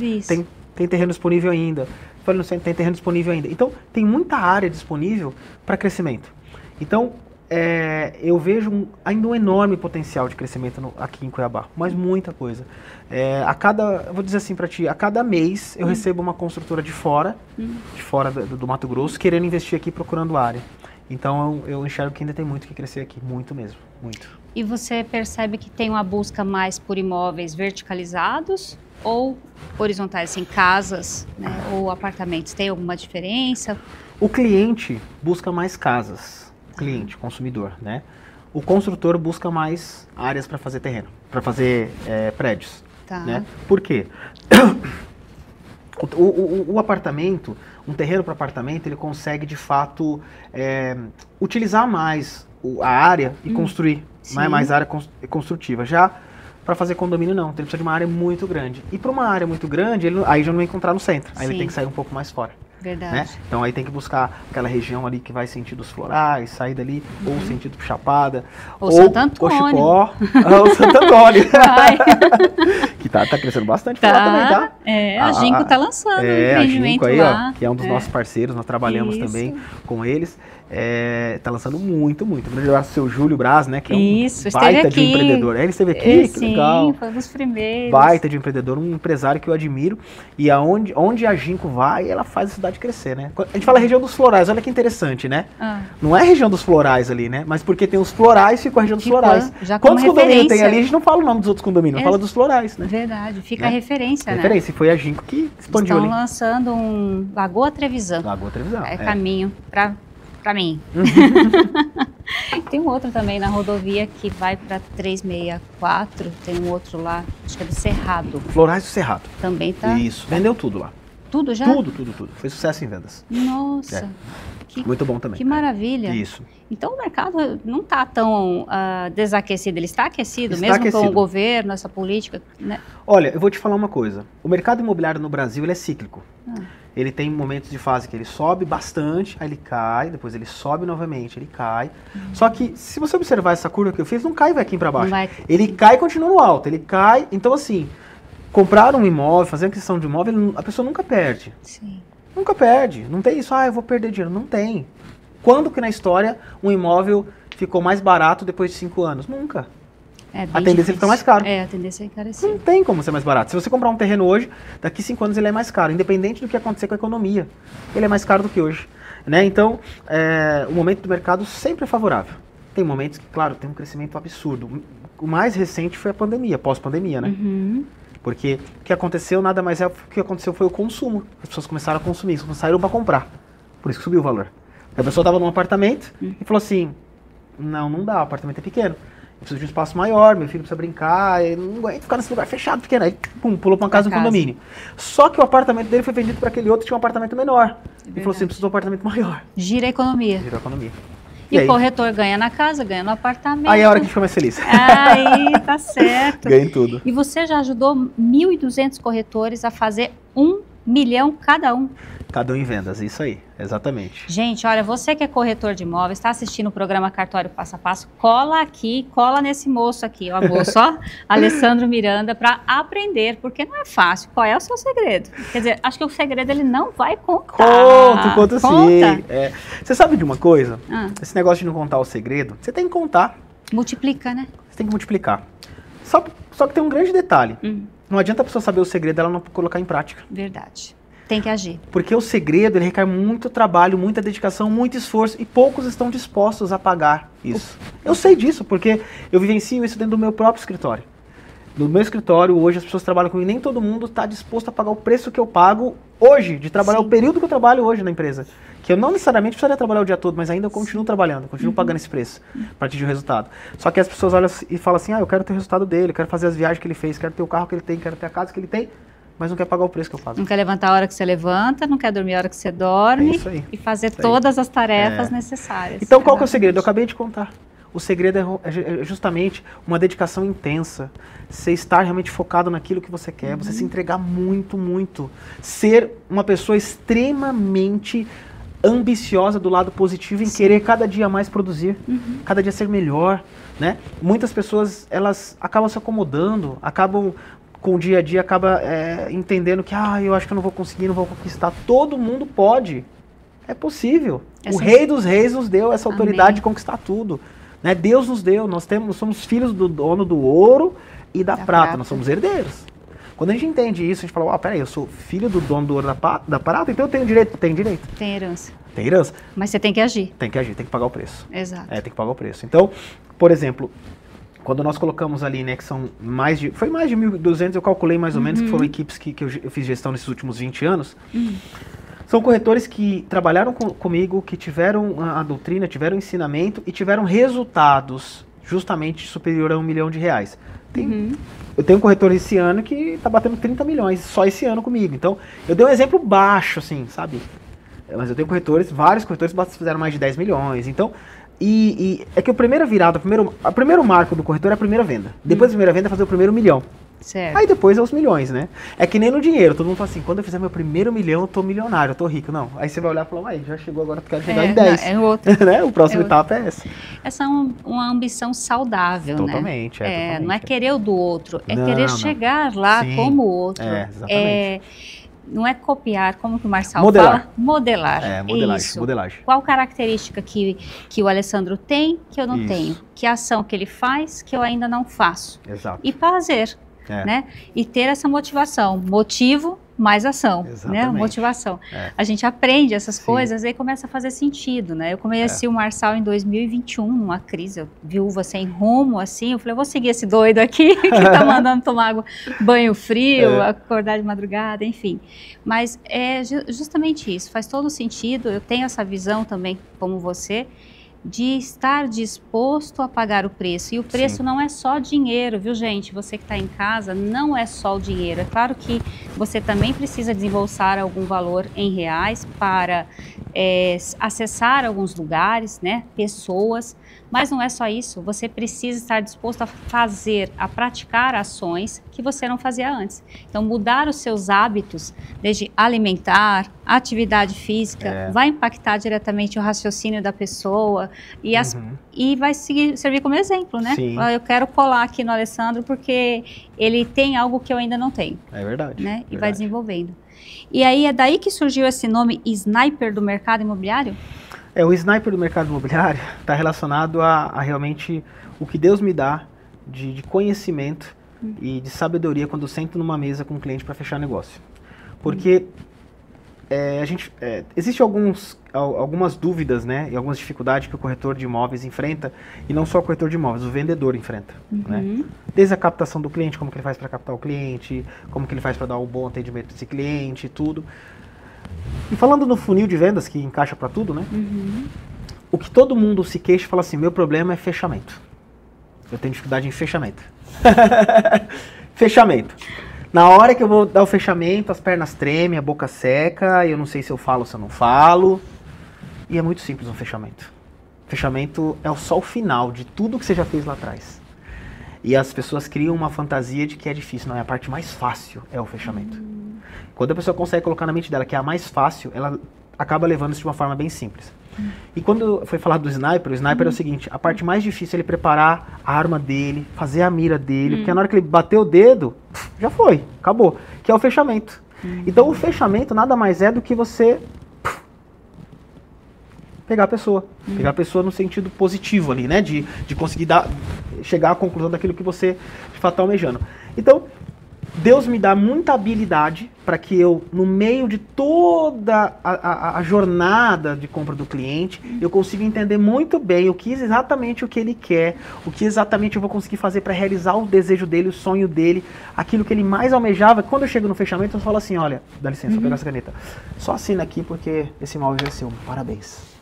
tem terreno disponível ainda. Falei no centro, tem terreno disponível ainda. Então tem muita área disponível para crescimento. Então eu vejo ainda um enorme potencial de crescimento aqui em Cuiabá, mas muita coisa. Eu vou dizer assim para ti, a cada mês eu recebo uma construtora de fora do Mato Grosso, querendo investir aqui procurando área. Então eu enxergo que ainda tem muito que crescer aqui, muito mesmo, muito. E você percebe que tem uma busca mais por imóveis verticalizados ou horizontais, assim, casas, né, ou apartamentos? Tem alguma diferença? O cliente busca mais casas, cliente, consumidor, né? O construtor busca mais áreas para fazer terreno, para fazer prédios, né? Por quê? O apartamento, um terreno para apartamento, ele consegue de fato utilizar mais a área e construir mais área construtiva. Já para fazer condomínio não, ele precisa de uma área muito grande. E para uma área muito grande, aí já não vai encontrar no centro, aí ele tem que sair um pouco mais fora. Verdade. Né? Então aí tem que buscar aquela região ali que vai sentido os florais, sair dali, ou sentido Chapada, ou Santo Antônio. Cochipó, ou Santo Antônio. Que tá crescendo bastante por lá também, tá? A Ginco tá lançando um a Ginco aí, lá. Que é um dos nossos parceiros, nós trabalhamos também com eles. Tá lançando muito. Um grande abraço ao seu Júlio Braz, né? Que é um baita de empreendedor. Ele esteve aqui, que legal. Sim, foi um dos primeiros. Baita de empreendedor, um empresário que eu admiro. E onde a Ginco vai, ela faz a cidade crescer, né? A gente fala região dos florais, olha que interessante, né? Não é a região dos florais ali, né? Mas porque tem os florais, fica a região dos florais. Quantos condomínios tem ali? A gente não fala o nome dos outros condomínios, fala dos florais, né? Verdade, fica a referência, né? Referência, e foi a Ginco que expandiu ali. Estão lançando um Lagoa Trevisan. Lagoa Trevisan. Caminho para mim. Tem um outro também na rodovia que vai para 364, tem um outro lá, acho que é do Cerrado. Florais do Cerrado. Também tá. Isso, vendeu tudo lá. Tudo já? Tudo. Foi sucesso em vendas. Nossa. Muito bom também. Que maravilha. Isso. Então o mercado não está tão desaquecido, ele está aquecido, mesmo com o governo, essa política, né? Olha, eu vou te falar uma coisa. O mercado imobiliário no Brasil, ele é cíclico. Ele tem momentos de fase que ele sobe bastante, aí ele cai, depois ele sobe novamente, ele cai. Só que, se você observar essa curva que eu fiz, não cai e vai aqui para baixo. Ele cai e continua no alto, ele cai. Então, assim, comprar um imóvel, fazer aquisição de imóvel, a pessoa nunca perde. Sim. Nunca perde. Não tem isso, eu vou perder dinheiro. Não tem. Quando que na história um imóvel ficou mais barato depois de 5 anos? Nunca. A tendência é ficar mais caro. A tendência é encarecer. Não tem como ser mais barato. Se você comprar um terreno hoje, daqui 5 anos ele é mais caro, independente do que acontecer com a economia. Ele é mais caro do que hoje. Né? Então, o momento do mercado sempre é favorável. Tem momentos que, claro, tem um crescimento absurdo. O mais recente foi a pandemia, pós-pandemia, né? Porque o que aconteceu nada mais o que aconteceu foi o consumo. As pessoas começaram a consumir, saíram para comprar. Por isso que subiu o valor. A pessoa estava num apartamento e falou assim, não dá, o apartamento é pequeno. Eu preciso de um espaço maior, meu filho precisa brincar, eu não aguento ficar nesse lugar fechado, pequeno. Aí, pum, pulou pra uma casa, um condomínio. Só que o apartamento dele foi vendido para aquele outro que tinha um apartamento menor. Ele falou assim, precisa de um apartamento maior. Gira a economia. Gira a economia. E o corretor ganha na casa, ganha no apartamento. Aí é a hora que a gente fica mais feliz. Aí, tá certo. Ganha em tudo. E você já ajudou 1.200 corretores a fazer 1 milhão cada um. Cada um em vendas, isso aí, exatamente. Gente, olha, você que é corretor de imóveis, está assistindo o programa Cartório Passo a Passo, cola aqui, cola nesse moço aqui, ó, moço, ó, Alessandro Miranda, para aprender, porque não é fácil. Qual é o seu segredo? Quer dizer, acho que o segredo ele não vai contar. Conta sim. É. Você sabe de uma coisa? Esse negócio de não contar o segredo, você tem que contar. Multiplica, né? Você tem que multiplicar. Só que tem um grande detalhe. Não adianta a pessoa saber o segredo e ela não colocar em prática. Verdade. Tem que agir. Porque o segredo, ele requer muito trabalho, muita dedicação, muito esforço e poucos estão dispostos a pagar isso. Eu sei disso, porque eu vivencio isso dentro do meu próprio escritório. No meu escritório, hoje, as pessoas trabalham comigo, nem todo mundo está disposto a pagar o preço que eu pago hoje, de trabalhar o período que eu trabalho hoje na empresa. Que eu não necessariamente precisaria trabalhar o dia todo, mas ainda eu continuo trabalhando, continuo pagando esse preço para atingir o resultado. Só que as pessoas olham e falam assim, eu quero ter o resultado dele, eu quero fazer as viagens que ele fez, quero ter o carro que ele tem, quero ter a casa que ele tem, mas não quer pagar o preço que eu pago. Não quer levantar a hora que você levanta, não quer dormir a hora que você dorme e fazer todas as tarefas necessárias. Então qual que é o segredo? Eu acabei de contar. O segredo é justamente uma dedicação intensa, você estar realmente focado naquilo que você quer, você se entregar muito, muito. Ser uma pessoa extremamente ambiciosa do lado positivo em querer cada dia mais produzir, cada dia ser melhor, né? Muitas pessoas, elas acabam se acomodando, acabam com o dia a dia, acaba entendendo que eu acho que eu não vou conseguir, não vou conquistar. Todo mundo pode, é possível. O Rei dos Reis nos deu essa autoridade de conquistar tudo. Né? Deus nos deu, nós somos filhos do dono do ouro e da prata, nós somos herdeiros. Quando a gente entende isso, a gente fala, peraí, eu sou filho do dono do ouro da prata, então eu tenho direito? Tem direito. Tem herança. Tem herança. Mas você tem que agir. Tem que agir, tem que pagar o preço. Exato. Tem que pagar o preço. Então, por exemplo, quando nós colocamos ali, né, que são foi mais de 1.200, eu calculei mais ou menos, que foram equipes que eu fiz gestão nesses últimos 20 anos, são corretores que trabalharam comigo, que tiveram a doutrina, tiveram ensinamento e tiveram resultados justamente superior a R$1 milhão. Eu tenho um corretor esse ano que está batendo 30 milhões, só esse ano comigo. Então, eu dei um exemplo baixo, assim, sabe? Mas eu tenho vários corretores que fizeram mais de 10 milhões. Então, e é que a primeira virada, o primeiro marco do corretor é a primeira venda. Depois da primeira venda é fazer o primeiro milhão. Certo. Aí depois é os milhões, né? É que nem no dinheiro, todo mundo fala assim, quando eu fizer meu primeiro milhão, eu tô milionário, eu tô rico. Não, aí você vai olhar e falar, já chegou, agora eu quero chegar em 10. É outro. Né? O próximo etapa é essa. Essa é uma ambição saudável, totalmente, né? Totalmente. Não é querer o do outro, é querer chegar lá como o outro. Exatamente. Não é copiar, como que o Marçal fala? Modelar. Modelagem. Qual característica que o Alessandro tem que eu não tenho? Que ação que ele faz que eu ainda não faço? Exato. E fazer. Né? E ter essa motivação, motivo mais ação, né? Motivação. A gente aprende essas coisas e aí começa a fazer sentido, né? Eu conheci o Marçal em 2021, numa crise, viúva sem rumo, assim, eu falei, eu vou seguir esse doido aqui, que tá mandando tomar banho frio, acordar de madrugada, enfim. Mas é justamente isso, faz todo sentido, eu tenho essa visão também, como você, de estar disposto a pagar o preço. E o preço não é só dinheiro, viu, gente? Você que está em casa, não é só o dinheiro. É claro que você também precisa desembolsar algum valor em reais para acessar alguns lugares, né? Pessoas. Mas não é só isso. Você precisa estar disposto a praticar ações que você não fazia antes. Então, mudar os seus hábitos, desde alimentar, atividade física, vai impactar diretamente o raciocínio da pessoa e vai servir como exemplo, né? Sim. Eu quero colar aqui no Alessandro porque ele tem algo que eu ainda não tenho. É verdade. Né? E vai desenvolvendo. E aí é daí que surgiu esse nome Sniper do mercado imobiliário? O sniper do mercado imobiliário está relacionado a realmente o que Deus me dá de conhecimento e de sabedoria quando eu sento numa mesa com um cliente para fechar negócio. Porque existe algumas dúvidas, né, e algumas dificuldades que o corretor de imóveis enfrenta, e não só o corretor de imóveis, o vendedor enfrenta. Né? Desde a captação do cliente, como que ele faz para captar o cliente, como que ele faz para dar um bom atendimento para esse cliente, tudo. E falando no funil de vendas, que encaixa para tudo, né? O que todo mundo se queixa e fala assim, meu problema é fechamento. Eu tenho dificuldade em fechamento. Fechamento. Na hora que eu vou dar o fechamento, as pernas tremem, a boca seca, eu não sei se eu falo ou se eu não falo. E é muito simples um fechamento. Fechamento é só o final de tudo que você já fez lá atrás. E as pessoas criam uma fantasia de que é difícil. Não, é a parte mais fácil, é o fechamento. Quando a pessoa consegue colocar na mente dela que é a mais fácil, ela acaba levando isso de uma forma bem simples. E quando foi falar do sniper, o sniper é o seguinte, a parte mais difícil é ele preparar a arma dele, fazer a mira dele, porque na hora que ele bater o dedo, já foi, acabou, que é o fechamento. Então o fechamento nada mais é do que você pegar a pessoa no sentido positivo ali, né, de conseguir chegar à conclusão daquilo que você de fato está almejando. Então, Deus me dá muita habilidade para que eu, no meio de toda a jornada de compra do cliente, eu consiga entender muito bem exatamente o que ele quer, o que exatamente eu vou conseguir fazer para realizar o desejo dele, o sonho dele, aquilo que ele mais almejava. Quando eu chego no fechamento, eu falo assim, olha, dá licença, vou pegar essa caneta. Só assina aqui porque esse imóvel é seu. Parabéns.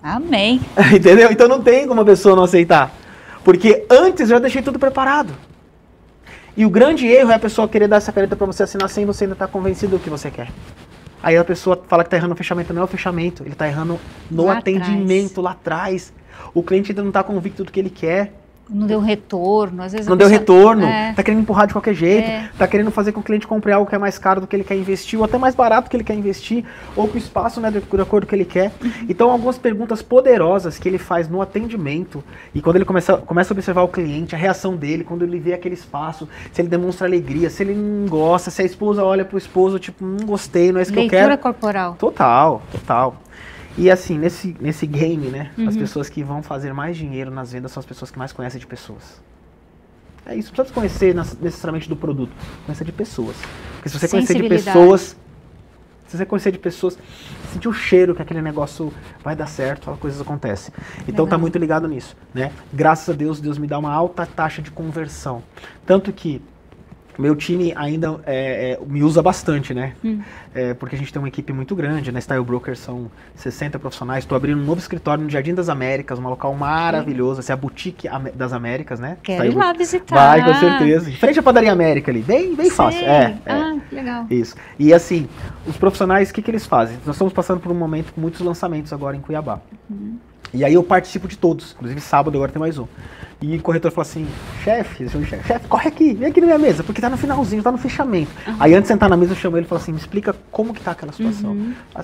Amém. Entendeu? Então não tem como a pessoa não aceitar. Porque antes eu já deixei tudo preparado. E o grande erro é a pessoa querer dar essa caneta para você assinar sem você ainda estar convencido do que você quer. Aí a pessoa fala que está errando no fechamento. Não é o fechamento, ele está errando no lá atendimento lá atrás. O cliente ainda não está convicto do que ele quer. Não deu retorno, às vezes não deu retorno, é. Tá querendo empurrar de qualquer jeito, tá querendo fazer com que o cliente compre algo que é mais caro do que ele quer investir, ou até mais barato do que ele quer investir, ou com o espaço, né, de acordo com o que ele quer. Então, algumas perguntas poderosas que ele faz no atendimento, e quando ele começa a observar o cliente, a reação dele, quando ele vê aquele espaço, se ele demonstra alegria, se ele não gosta, se a esposa olha pro esposo, tipo, não gostei, não é isso que eu quero. Leitura corporal. Total. E assim, nesse game, né, as pessoas que vão fazer mais dinheiro nas vendas são as pessoas que mais conhecem de pessoas. É isso, não precisa conhecer necessariamente do produto, conhecer de pessoas. Porque se você conhecer de pessoas, sentir o cheiro que aquele negócio vai dar certo, as coisas acontecem. Então tá muito ligado nisso, né? Graças a Deus, Deus me dá uma alta taxa de conversão. Tanto que meu time ainda me usa bastante, né? Porque a gente tem uma equipe muito grande, na Style Broker são 60 profissionais. Estou abrindo um novo escritório no Jardim das Américas, um local maravilhoso. Essa é a Boutique das Américas, né? Quero ir lá visitar. Vai, com certeza. Em frente à Padaria América ali, bem fácil. Que legal. Isso. E assim, os profissionais, o que eles fazem? Nós estamos passando por um momento com muitos lançamentos agora em Cuiabá. E aí eu participo de todos, inclusive sábado agora tem mais um. E o corretor falou assim, chefe, corre aqui, vem aqui na minha mesa, porque tá no finalzinho, tá no fechamento. Aí antes de sentar na mesa eu chamo ele e falo assim, me explica como que tá aquela situação.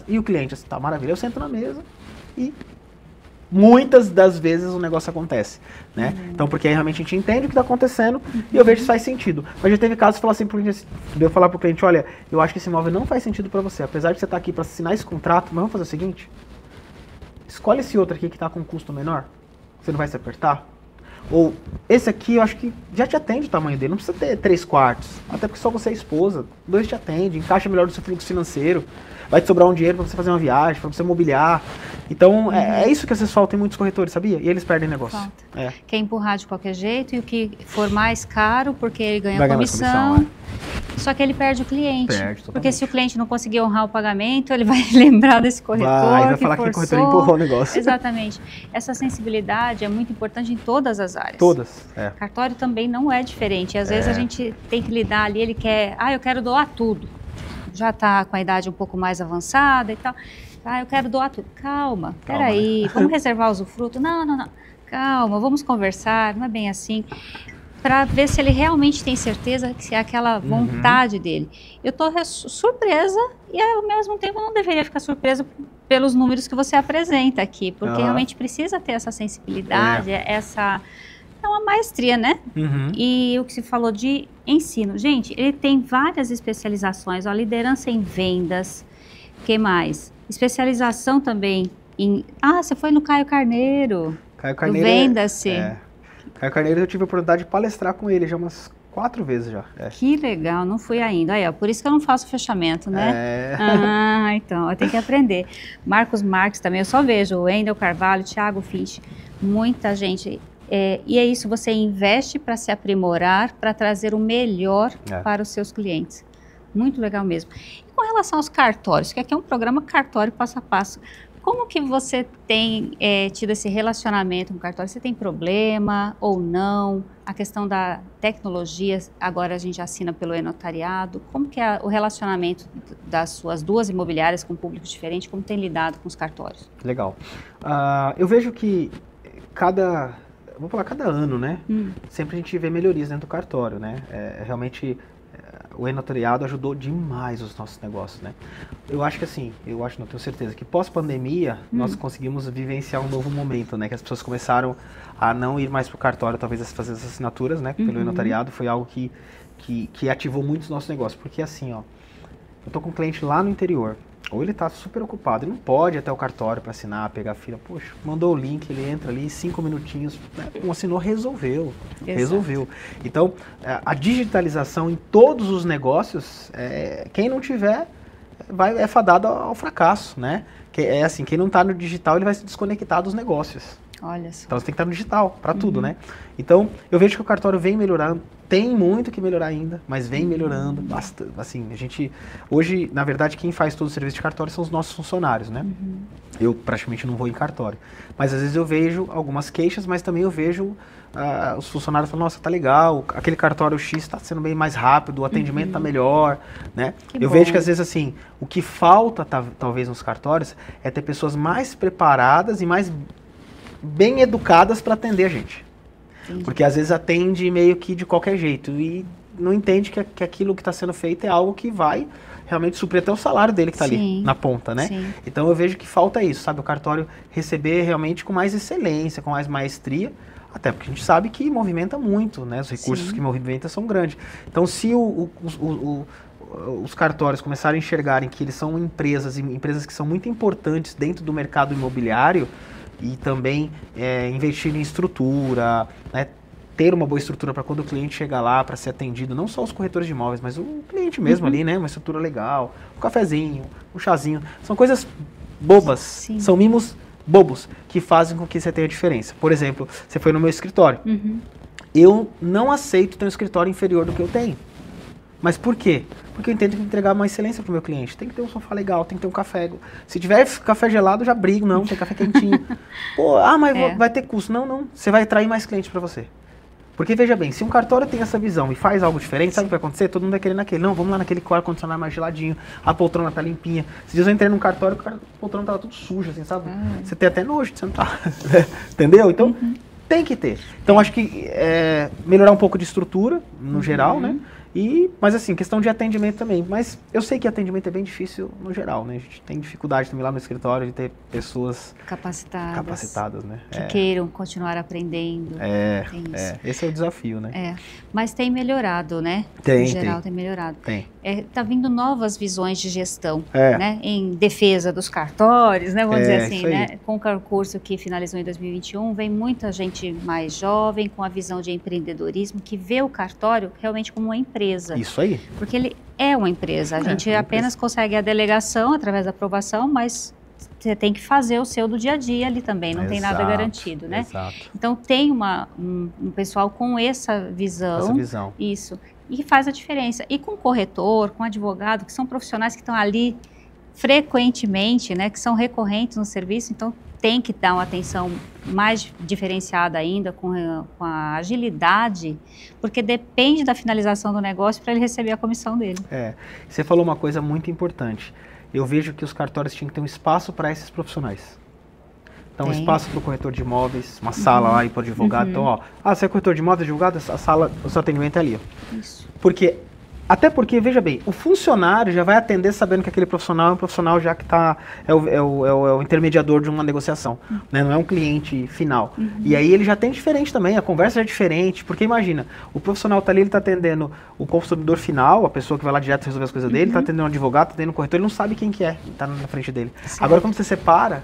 E o cliente assim, tá maravilha, eu sento na mesa e muitas das vezes o negócio acontece, né? Então porque aí realmente a gente entende o que tá acontecendo e eu vejo se faz sentido. Mas já teve casos de falar assim pro cliente, de eu falar pro cliente, olha, eu acho que esse imóvel não faz sentido para você, apesar de você estar aqui para assinar esse contrato, mas vamos fazer o seguinte, escolhe esse outro aqui que tá com um custo menor, você não vai se apertar. Ou, esse aqui eu acho que já te atende o tamanho dele, não precisa ter 3 quartos, até porque só você é esposa, 2 te atende, encaixa melhor no seu fluxo financeiro, vai te sobrar um dinheiro para você fazer uma viagem, para você mobiliar. Então, é isso que às vezes falta em muitos corretores, sabia? E eles perdem negócio. Quer empurrar de qualquer jeito e o que for mais caro, porque ele ganha comissão. Só que ele perde o cliente. Totalmente. Porque se o cliente não conseguir honrar o pagamento, ele vai lembrar desse corretor. Vai falar que o corretor empurrou o negócio. Exatamente. Essa sensibilidade é muito importante em todas as áreas. Todas. Cartório também não é diferente. Às vezes a gente tem que lidar ali, ele quer, eu quero doar tudo. Já está com a idade um pouco mais avançada e tal. Eu quero doar tudo. Calma, peraí, vamos reservar o usufruto? Não. Calma, vamos conversar, não é bem assim. Para ver se ele realmente tem certeza que é aquela vontade dele. Eu estou surpresa e ao mesmo tempo não deveria ficar surpresa pelos números que você apresenta aqui, porque realmente precisa ter essa sensibilidade, essa... É uma maestria, né? E o que se falou de ensino. Gente, ele tem várias especializações, liderança em vendas, o que mais? Especialização também em... você foi no Caio Carneiro. Caio Carneiro Venda-se. Caio Carneiro eu tive a oportunidade de palestrar com ele já umas 4 vezes já. Que legal, não fui ainda. Aí, por isso que eu não faço fechamento, né? Então, eu tenho que aprender. Marcos Marques também, eu só vejo. O Wendel Carvalho, Thiago Finch, muita gente. E é isso, você investe para se aprimorar, para trazer o melhor para os seus clientes. Muito legal mesmo. E com relação aos cartórios, que aqui é um programa cartório passo a passo, como que você tem tido esse relacionamento com o cartório? Você tem problema ou não? A questão da tecnologia, agora a gente assina pelo e-notariado. Como que é o relacionamento das suas duas imobiliárias com públicos diferentes? Como tem lidado com os cartórios? Legal. Eu vejo que cada ano, né? Sempre a gente vê melhorias dentro do cartório, né? Realmente o e-notariado ajudou demais os nossos negócios, né? Eu acho que assim, não tenho certeza, que pós-pandemia nós conseguimos vivenciar um novo momento, né? Que as pessoas começaram a não ir mais para o cartório, talvez a fazer as assinaturas, né? Pelo e-notariado, foi algo que ativou muito os nossos negócios. Porque assim, ó, eu tô com um cliente lá no interior, ou ele está super ocupado, ele não pode ir até o cartório para assinar, pegar a fila. Poxa, mandou o link, ele entra ali, 5 minutinhos, né, assinou, resolveu. Então, a digitalização em todos os negócios, quem não tiver, é fadado ao fracasso, né? Quem não está no digital, ele vai se desconectar dos negócios. Olha só. Então, você tem que estar no digital, para tudo, né? Então, eu vejo que o cartório vem melhorando. Tem muito que melhorar ainda, mas vem melhorando bastante. Assim, hoje, na verdade, quem faz todo o serviço de cartório são os nossos funcionários, né? Eu praticamente não vou em cartório. Mas às vezes eu vejo algumas queixas, mas também eu vejo os funcionários falando, nossa, tá legal, aquele cartório X está sendo bem mais rápido, o atendimento tá melhor, né? Eu vejo que às vezes assim, o que falta talvez nos cartórios é ter pessoas mais preparadas e mais bem educadas para atender a gente. Porque às vezes atende meio que de qualquer jeito e não entende que aquilo que está sendo feito é algo que vai realmente suprir até o salário dele que está ali na ponta, né? Sim. Então eu vejo que falta isso, sabe? O cartório receber realmente com mais excelência, com mais maestria, até porque a gente sabe que movimenta muito, né? Os recursos que movimentam são grandes. Então se os cartórios começarem a enxergarem que eles são empresas que são muito importantes dentro do mercado imobiliário, e também investir em estrutura, né, ter uma boa estrutura para quando o cliente chegar lá para ser atendido, não só os corretores de imóveis, mas o cliente mesmo ali, né, uma estrutura legal, um cafezinho, um chazinho, são coisas bobas, são mimos bobos que fazem com que você tenha diferença. Por exemplo, você foi no meu escritório, eu não aceito ter um escritório inferior do que eu tenho. Mas por quê? Porque eu entendo que entregar uma excelência para o meu cliente. Tem que ter um sofá legal, tem que ter um café. Se tiver café gelado, eu já brigo. Não, tem café quentinho. Pô, mas vai ter custo. Não. Você vai atrair mais clientes para você. Porque, veja bem, se um cartório tem essa visão e faz algo diferente, sabe o que vai acontecer? Todo mundo vai querer naquele. Não, vamos lá naquele ar-condicionado mais geladinho, a poltrona tá limpinha. Se eu entrei num cartório, a poltrona tava tudo suja, assim, sabe? Você tem até nojo de sentar. Entendeu? Então, tem que ter. Então, acho que melhorar um pouco de estrutura, no geral, né? Mas assim, questão de atendimento também. Mas eu sei que atendimento é bem difícil no geral, né? A gente tem dificuldade também lá no escritório de ter pessoas capacitadas, né? Que queiram continuar aprendendo. Esse é o desafio, né? Mas tem melhorado, né? No geral tem melhorado. Tem. Tá vindo novas visões de gestão, né? Em defesa dos cartórios, né? Vamos dizer assim, né? Com o concurso que finalizou em 2021, vem muita gente mais jovem, com a visão de empreendedorismo, que vê o cartório realmente como uma empresa. Isso aí. Porque ele é uma empresa. A gente apenas consegue a delegação através da aprovação, mas você tem que fazer o seu do dia a dia ali também, não tem nada garantido, né? Exato. Então tem um pessoal com essa visão. Isso. E faz a diferença. E com corretor, com advogado, que são profissionais que estão ali frequentemente, né? Que são recorrentes no serviço, então tem que dar uma atenção mais diferenciada ainda, com a agilidade, porque depende da finalização do negócio para ele receber a comissão dele. Você falou uma coisa muito importante. Eu vejo que os cartórios tinham que ter um espaço para esses profissionais. Então, um espaço para o corretor de imóveis, uma sala lá e para o advogado. Então, você é corretor de imóveis, advogado, a sala, o seu atendimento é ali. Isso. Até porque, veja bem, o funcionário já vai atender sabendo que aquele profissional é um profissional já que é o intermediador de uma negociação, né? Não é um cliente final. E aí ele já tem diferente também, a conversa é diferente, porque imagina, o profissional tá ali, ele tá atendendo o consumidor final, a pessoa que vai lá direto resolver as coisas dele, tá atendendo um advogado, tá atendendo um corretor, ele não sabe quem que é, tá na frente dele. Certo. Agora, quando você separa,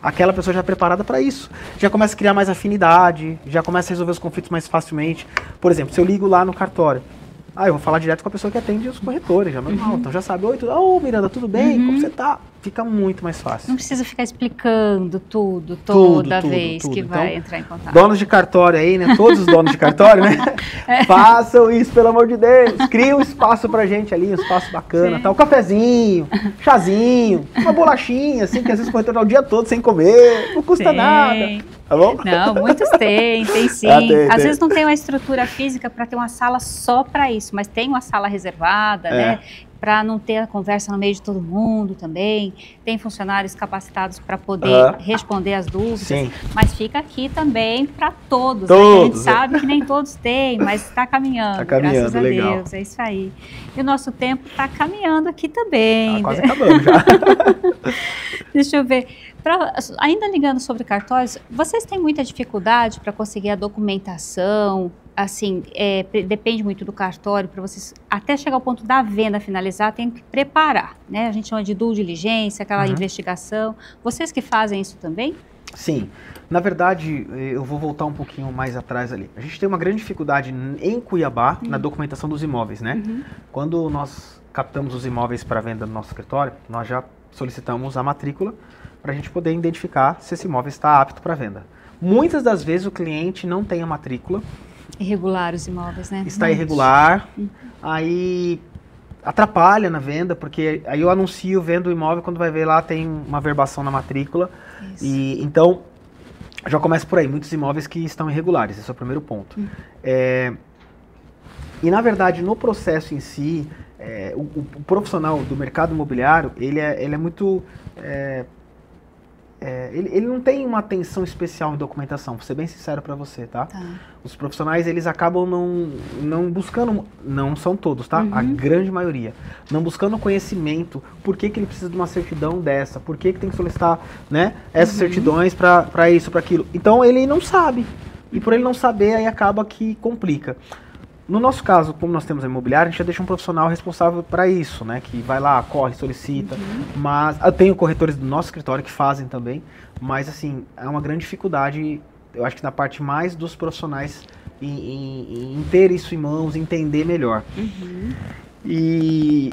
aquela pessoa já é preparada para isso. Já começa a criar mais afinidade, já começa a resolver os conflitos mais facilmente. Por exemplo, se eu ligo lá no cartório, eu vou falar direto com a pessoa que atende os corretores, já normal. Então já sabe, oi, Miranda, tudo bem? Como você tá? fica muito mais fácil. Não precisa ficar explicando tudo, toda vez que vai então, entrar em contato. Donos de cartório aí, né? Todos os donos de cartório, né? Façam isso, pelo amor de Deus. Cria um espaço pra gente ali, um espaço bacana, tá? Um cafezinho, chazinho, uma bolachinha, assim, que às vezes o corretor tá o dia todo sem comer, não custa nada. Tá bom? Não, muitos tem sim. Às vezes não tem uma estrutura física para ter uma sala só para isso, mas tem uma sala reservada, né? Para não ter a conversa no meio de todo mundo também. Tem funcionários capacitados para poder responder as dúvidas. Sim. Mas fica aqui também para todos. Né? A gente sabe que nem todos têm, mas está caminhando. Está caminhando, graças a legal. Deus. É isso aí. E o nosso tempo está caminhando aqui também. Quase acabando já. Deixa eu ver. Ainda ligando sobre cartórios, vocês têm muita dificuldade para conseguir a documentação? Assim, depende muito do cartório, para vocês, até chegar ao ponto da venda finalizar, tem que preparar, né? A gente chama de due diligência, aquela investigação. Vocês que fazem isso também? Sim. Na verdade, eu vou voltar um pouquinho mais atrás ali. A gente tem uma grande dificuldade em Cuiabá na documentação dos imóveis, né? Quando nós captamos os imóveis para venda no nosso escritório, nós já solicitamos a matrícula para a gente poder identificar se esse imóvel está apto para venda. Muitas das vezes o cliente não tem a matrícula. Irregular os imóveis, né? Está irregular, aí atrapalha na venda, porque aí eu anuncio, vendo o imóvel, quando vai ver lá tem uma verbação na matrícula. Isso. E então, já começa por aí, muitos imóveis que estão irregulares, esse é o primeiro ponto. E na verdade, no processo em si, o profissional do mercado imobiliário, ele é muito... ele não tem uma atenção especial em documentação, vou ser bem sincero para você, tá? Os profissionais, eles acabam não buscando, não são todos, tá? A grande maioria, não buscando conhecimento, por que ele precisa de uma certidão dessa, por que tem que solicitar, né, essas certidões para isso, para aquilo. Então ele não sabe, e por ele não saber, aí acaba que complica. No nosso caso, como nós temos a imobiliária, a gente já deixa um profissional responsável para isso, né? Que vai lá, corre, solicita. Mas eu tenho corretores do nosso escritório que fazem também. Mas, assim, é uma grande dificuldade, eu acho que na parte mais dos profissionais em ter isso em mãos, entender melhor. E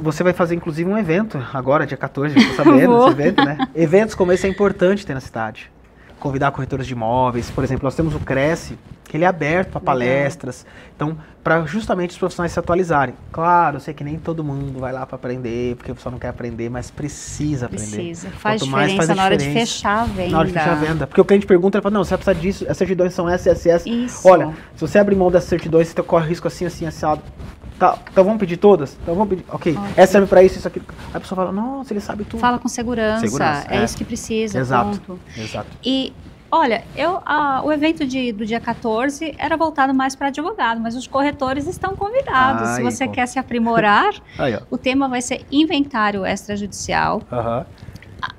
você vai fazer, inclusive, um evento agora, dia 14, eu tô sabendo desse evento, né? Eventos como esse é importante ter na cidade. Convidar corretores de imóveis, por exemplo, nós temos o Cresce, que ele é aberto para palestras, então, para justamente os profissionais se atualizarem. Claro, eu sei que nem todo mundo vai lá para aprender, porque o pessoal não quer aprender, mas precisa aprender. Precisa, faz diferença na hora de fechar a venda. Na hora de fechar a venda, porque o cliente pergunta, ele fala, não, você vai precisar disso, as certidões são essas. Isso. Olha, se você abrir mão dessas certidões, você corre risco assim, assado. Tá, então vamos pedir todas? Então vamos pedir, ok, essa serve para isso, aqui. Aí a pessoa fala, nossa, ele sabe tudo. Fala com segurança, isso que precisa, exato, ponto. Exato. E... olha, o evento do dia 14 era voltado mais para advogado, mas os corretores estão convidados. Se você quer se aprimorar, o tema vai ser inventário extrajudicial.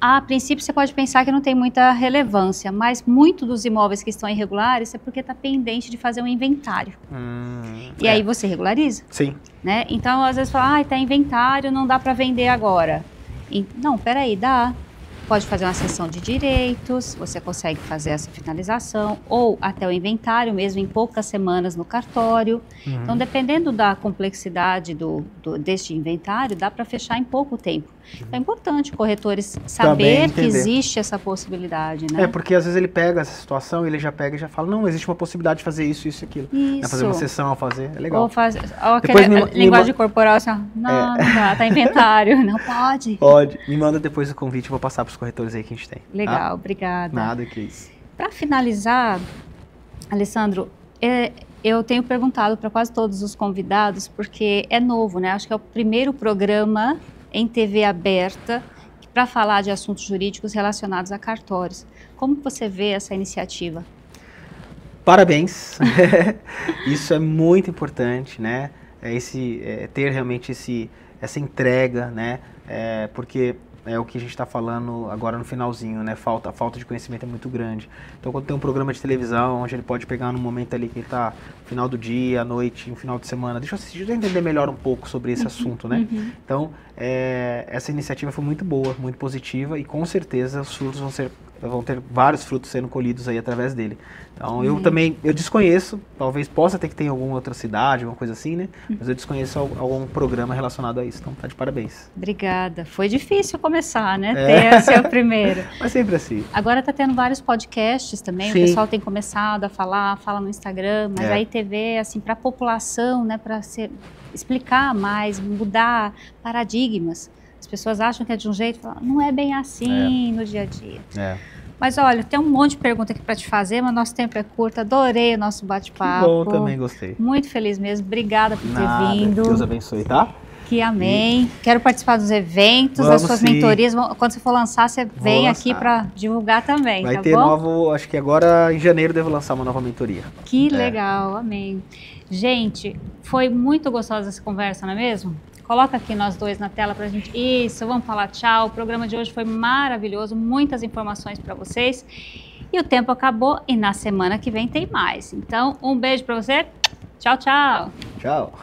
A princípio, você pode pensar que não tem muita relevância, mas muito dos imóveis que estão irregulares é porque está pendente de fazer um inventário. E aí você regulariza? Sim. Né? Então, às vezes fala, está inventário, não dá para vender agora. Não, peraí, dá. Pode fazer uma sessão de direitos, você consegue fazer essa finalização, ou até o inventário, mesmo em poucas semanas no cartório. Então, dependendo da complexidade deste inventário, dá para fechar em pouco tempo. Então, é importante corretores saber que existe essa possibilidade, né? Porque às vezes ele pega essa situação, ele já pega e já fala, não, existe uma possibilidade de fazer isso, aquilo. Isso. Fazer uma sessão, é legal. Ou aquela linguagem corporal, assim, não dá, tá inventário, não pode. Pode. Me manda depois o convite, eu vou passar para os corretores aí que a gente tem. Legal, obrigada. Nada, que isso. Para finalizar, Alessandro, eu tenho perguntado para quase todos os convidados, porque é novo, né? Acho que é o primeiro programa em TV aberta para falar de assuntos jurídicos relacionados a cartórios. Como você vê essa iniciativa? Parabéns. Isso é muito importante, né? Ter realmente essa entrega, né? Porque é o que a gente está falando agora no finalzinho, né? A falta de conhecimento é muito grande. Então, quando tem um programa de televisão, onde ele pode pegar num momento ali que ele está no final do dia, à noite, no final de semana, deixa eu entender melhor um pouco sobre esse assunto, né? Então, essa iniciativa foi muito boa, muito positiva, e com certeza os frutos vão ser vão ter vários frutos sendo colhidos aí através dele. Então eu desconheço, talvez possa ter que ter em alguma outra cidade, alguma coisa assim, né? Mas eu desconheço algum programa relacionado a isso, então tá de parabéns. Obrigada. Foi difícil começar, né? Ter ser o primeiro. Mas sempre assim. Agora tá tendo vários podcasts também, Sim. O pessoal tem começado a fala no Instagram, mas aí TV, assim, para a população, né, para explicar mais, mudar paradigmas. As pessoas acham que é de um jeito, falam, não é bem assim no dia a dia. Mas olha, tem um monte de pergunta aqui para te fazer, mas nosso tempo é curto. Adorei o nosso bate-papo. Bom, também gostei. Muito feliz mesmo. Obrigada por ter vindo. Deus abençoe, tá? Que amém. Quero participar dos eventos, das suas mentorias. Quando você for lançar, você vem aqui para divulgar também, Vai tá ter bom? novo, acho que agora em janeiro devo lançar uma nova mentoria. Que legal, amém. Gente, foi muito gostosa essa conversa, não é mesmo? Coloca aqui nós dois na tela pra gente. Isso, vamos falar tchau. O programa de hoje foi maravilhoso, muitas informações para vocês. E o tempo acabou e na semana que vem tem mais. Então, um beijo para você. Tchau, tchau. Tchau.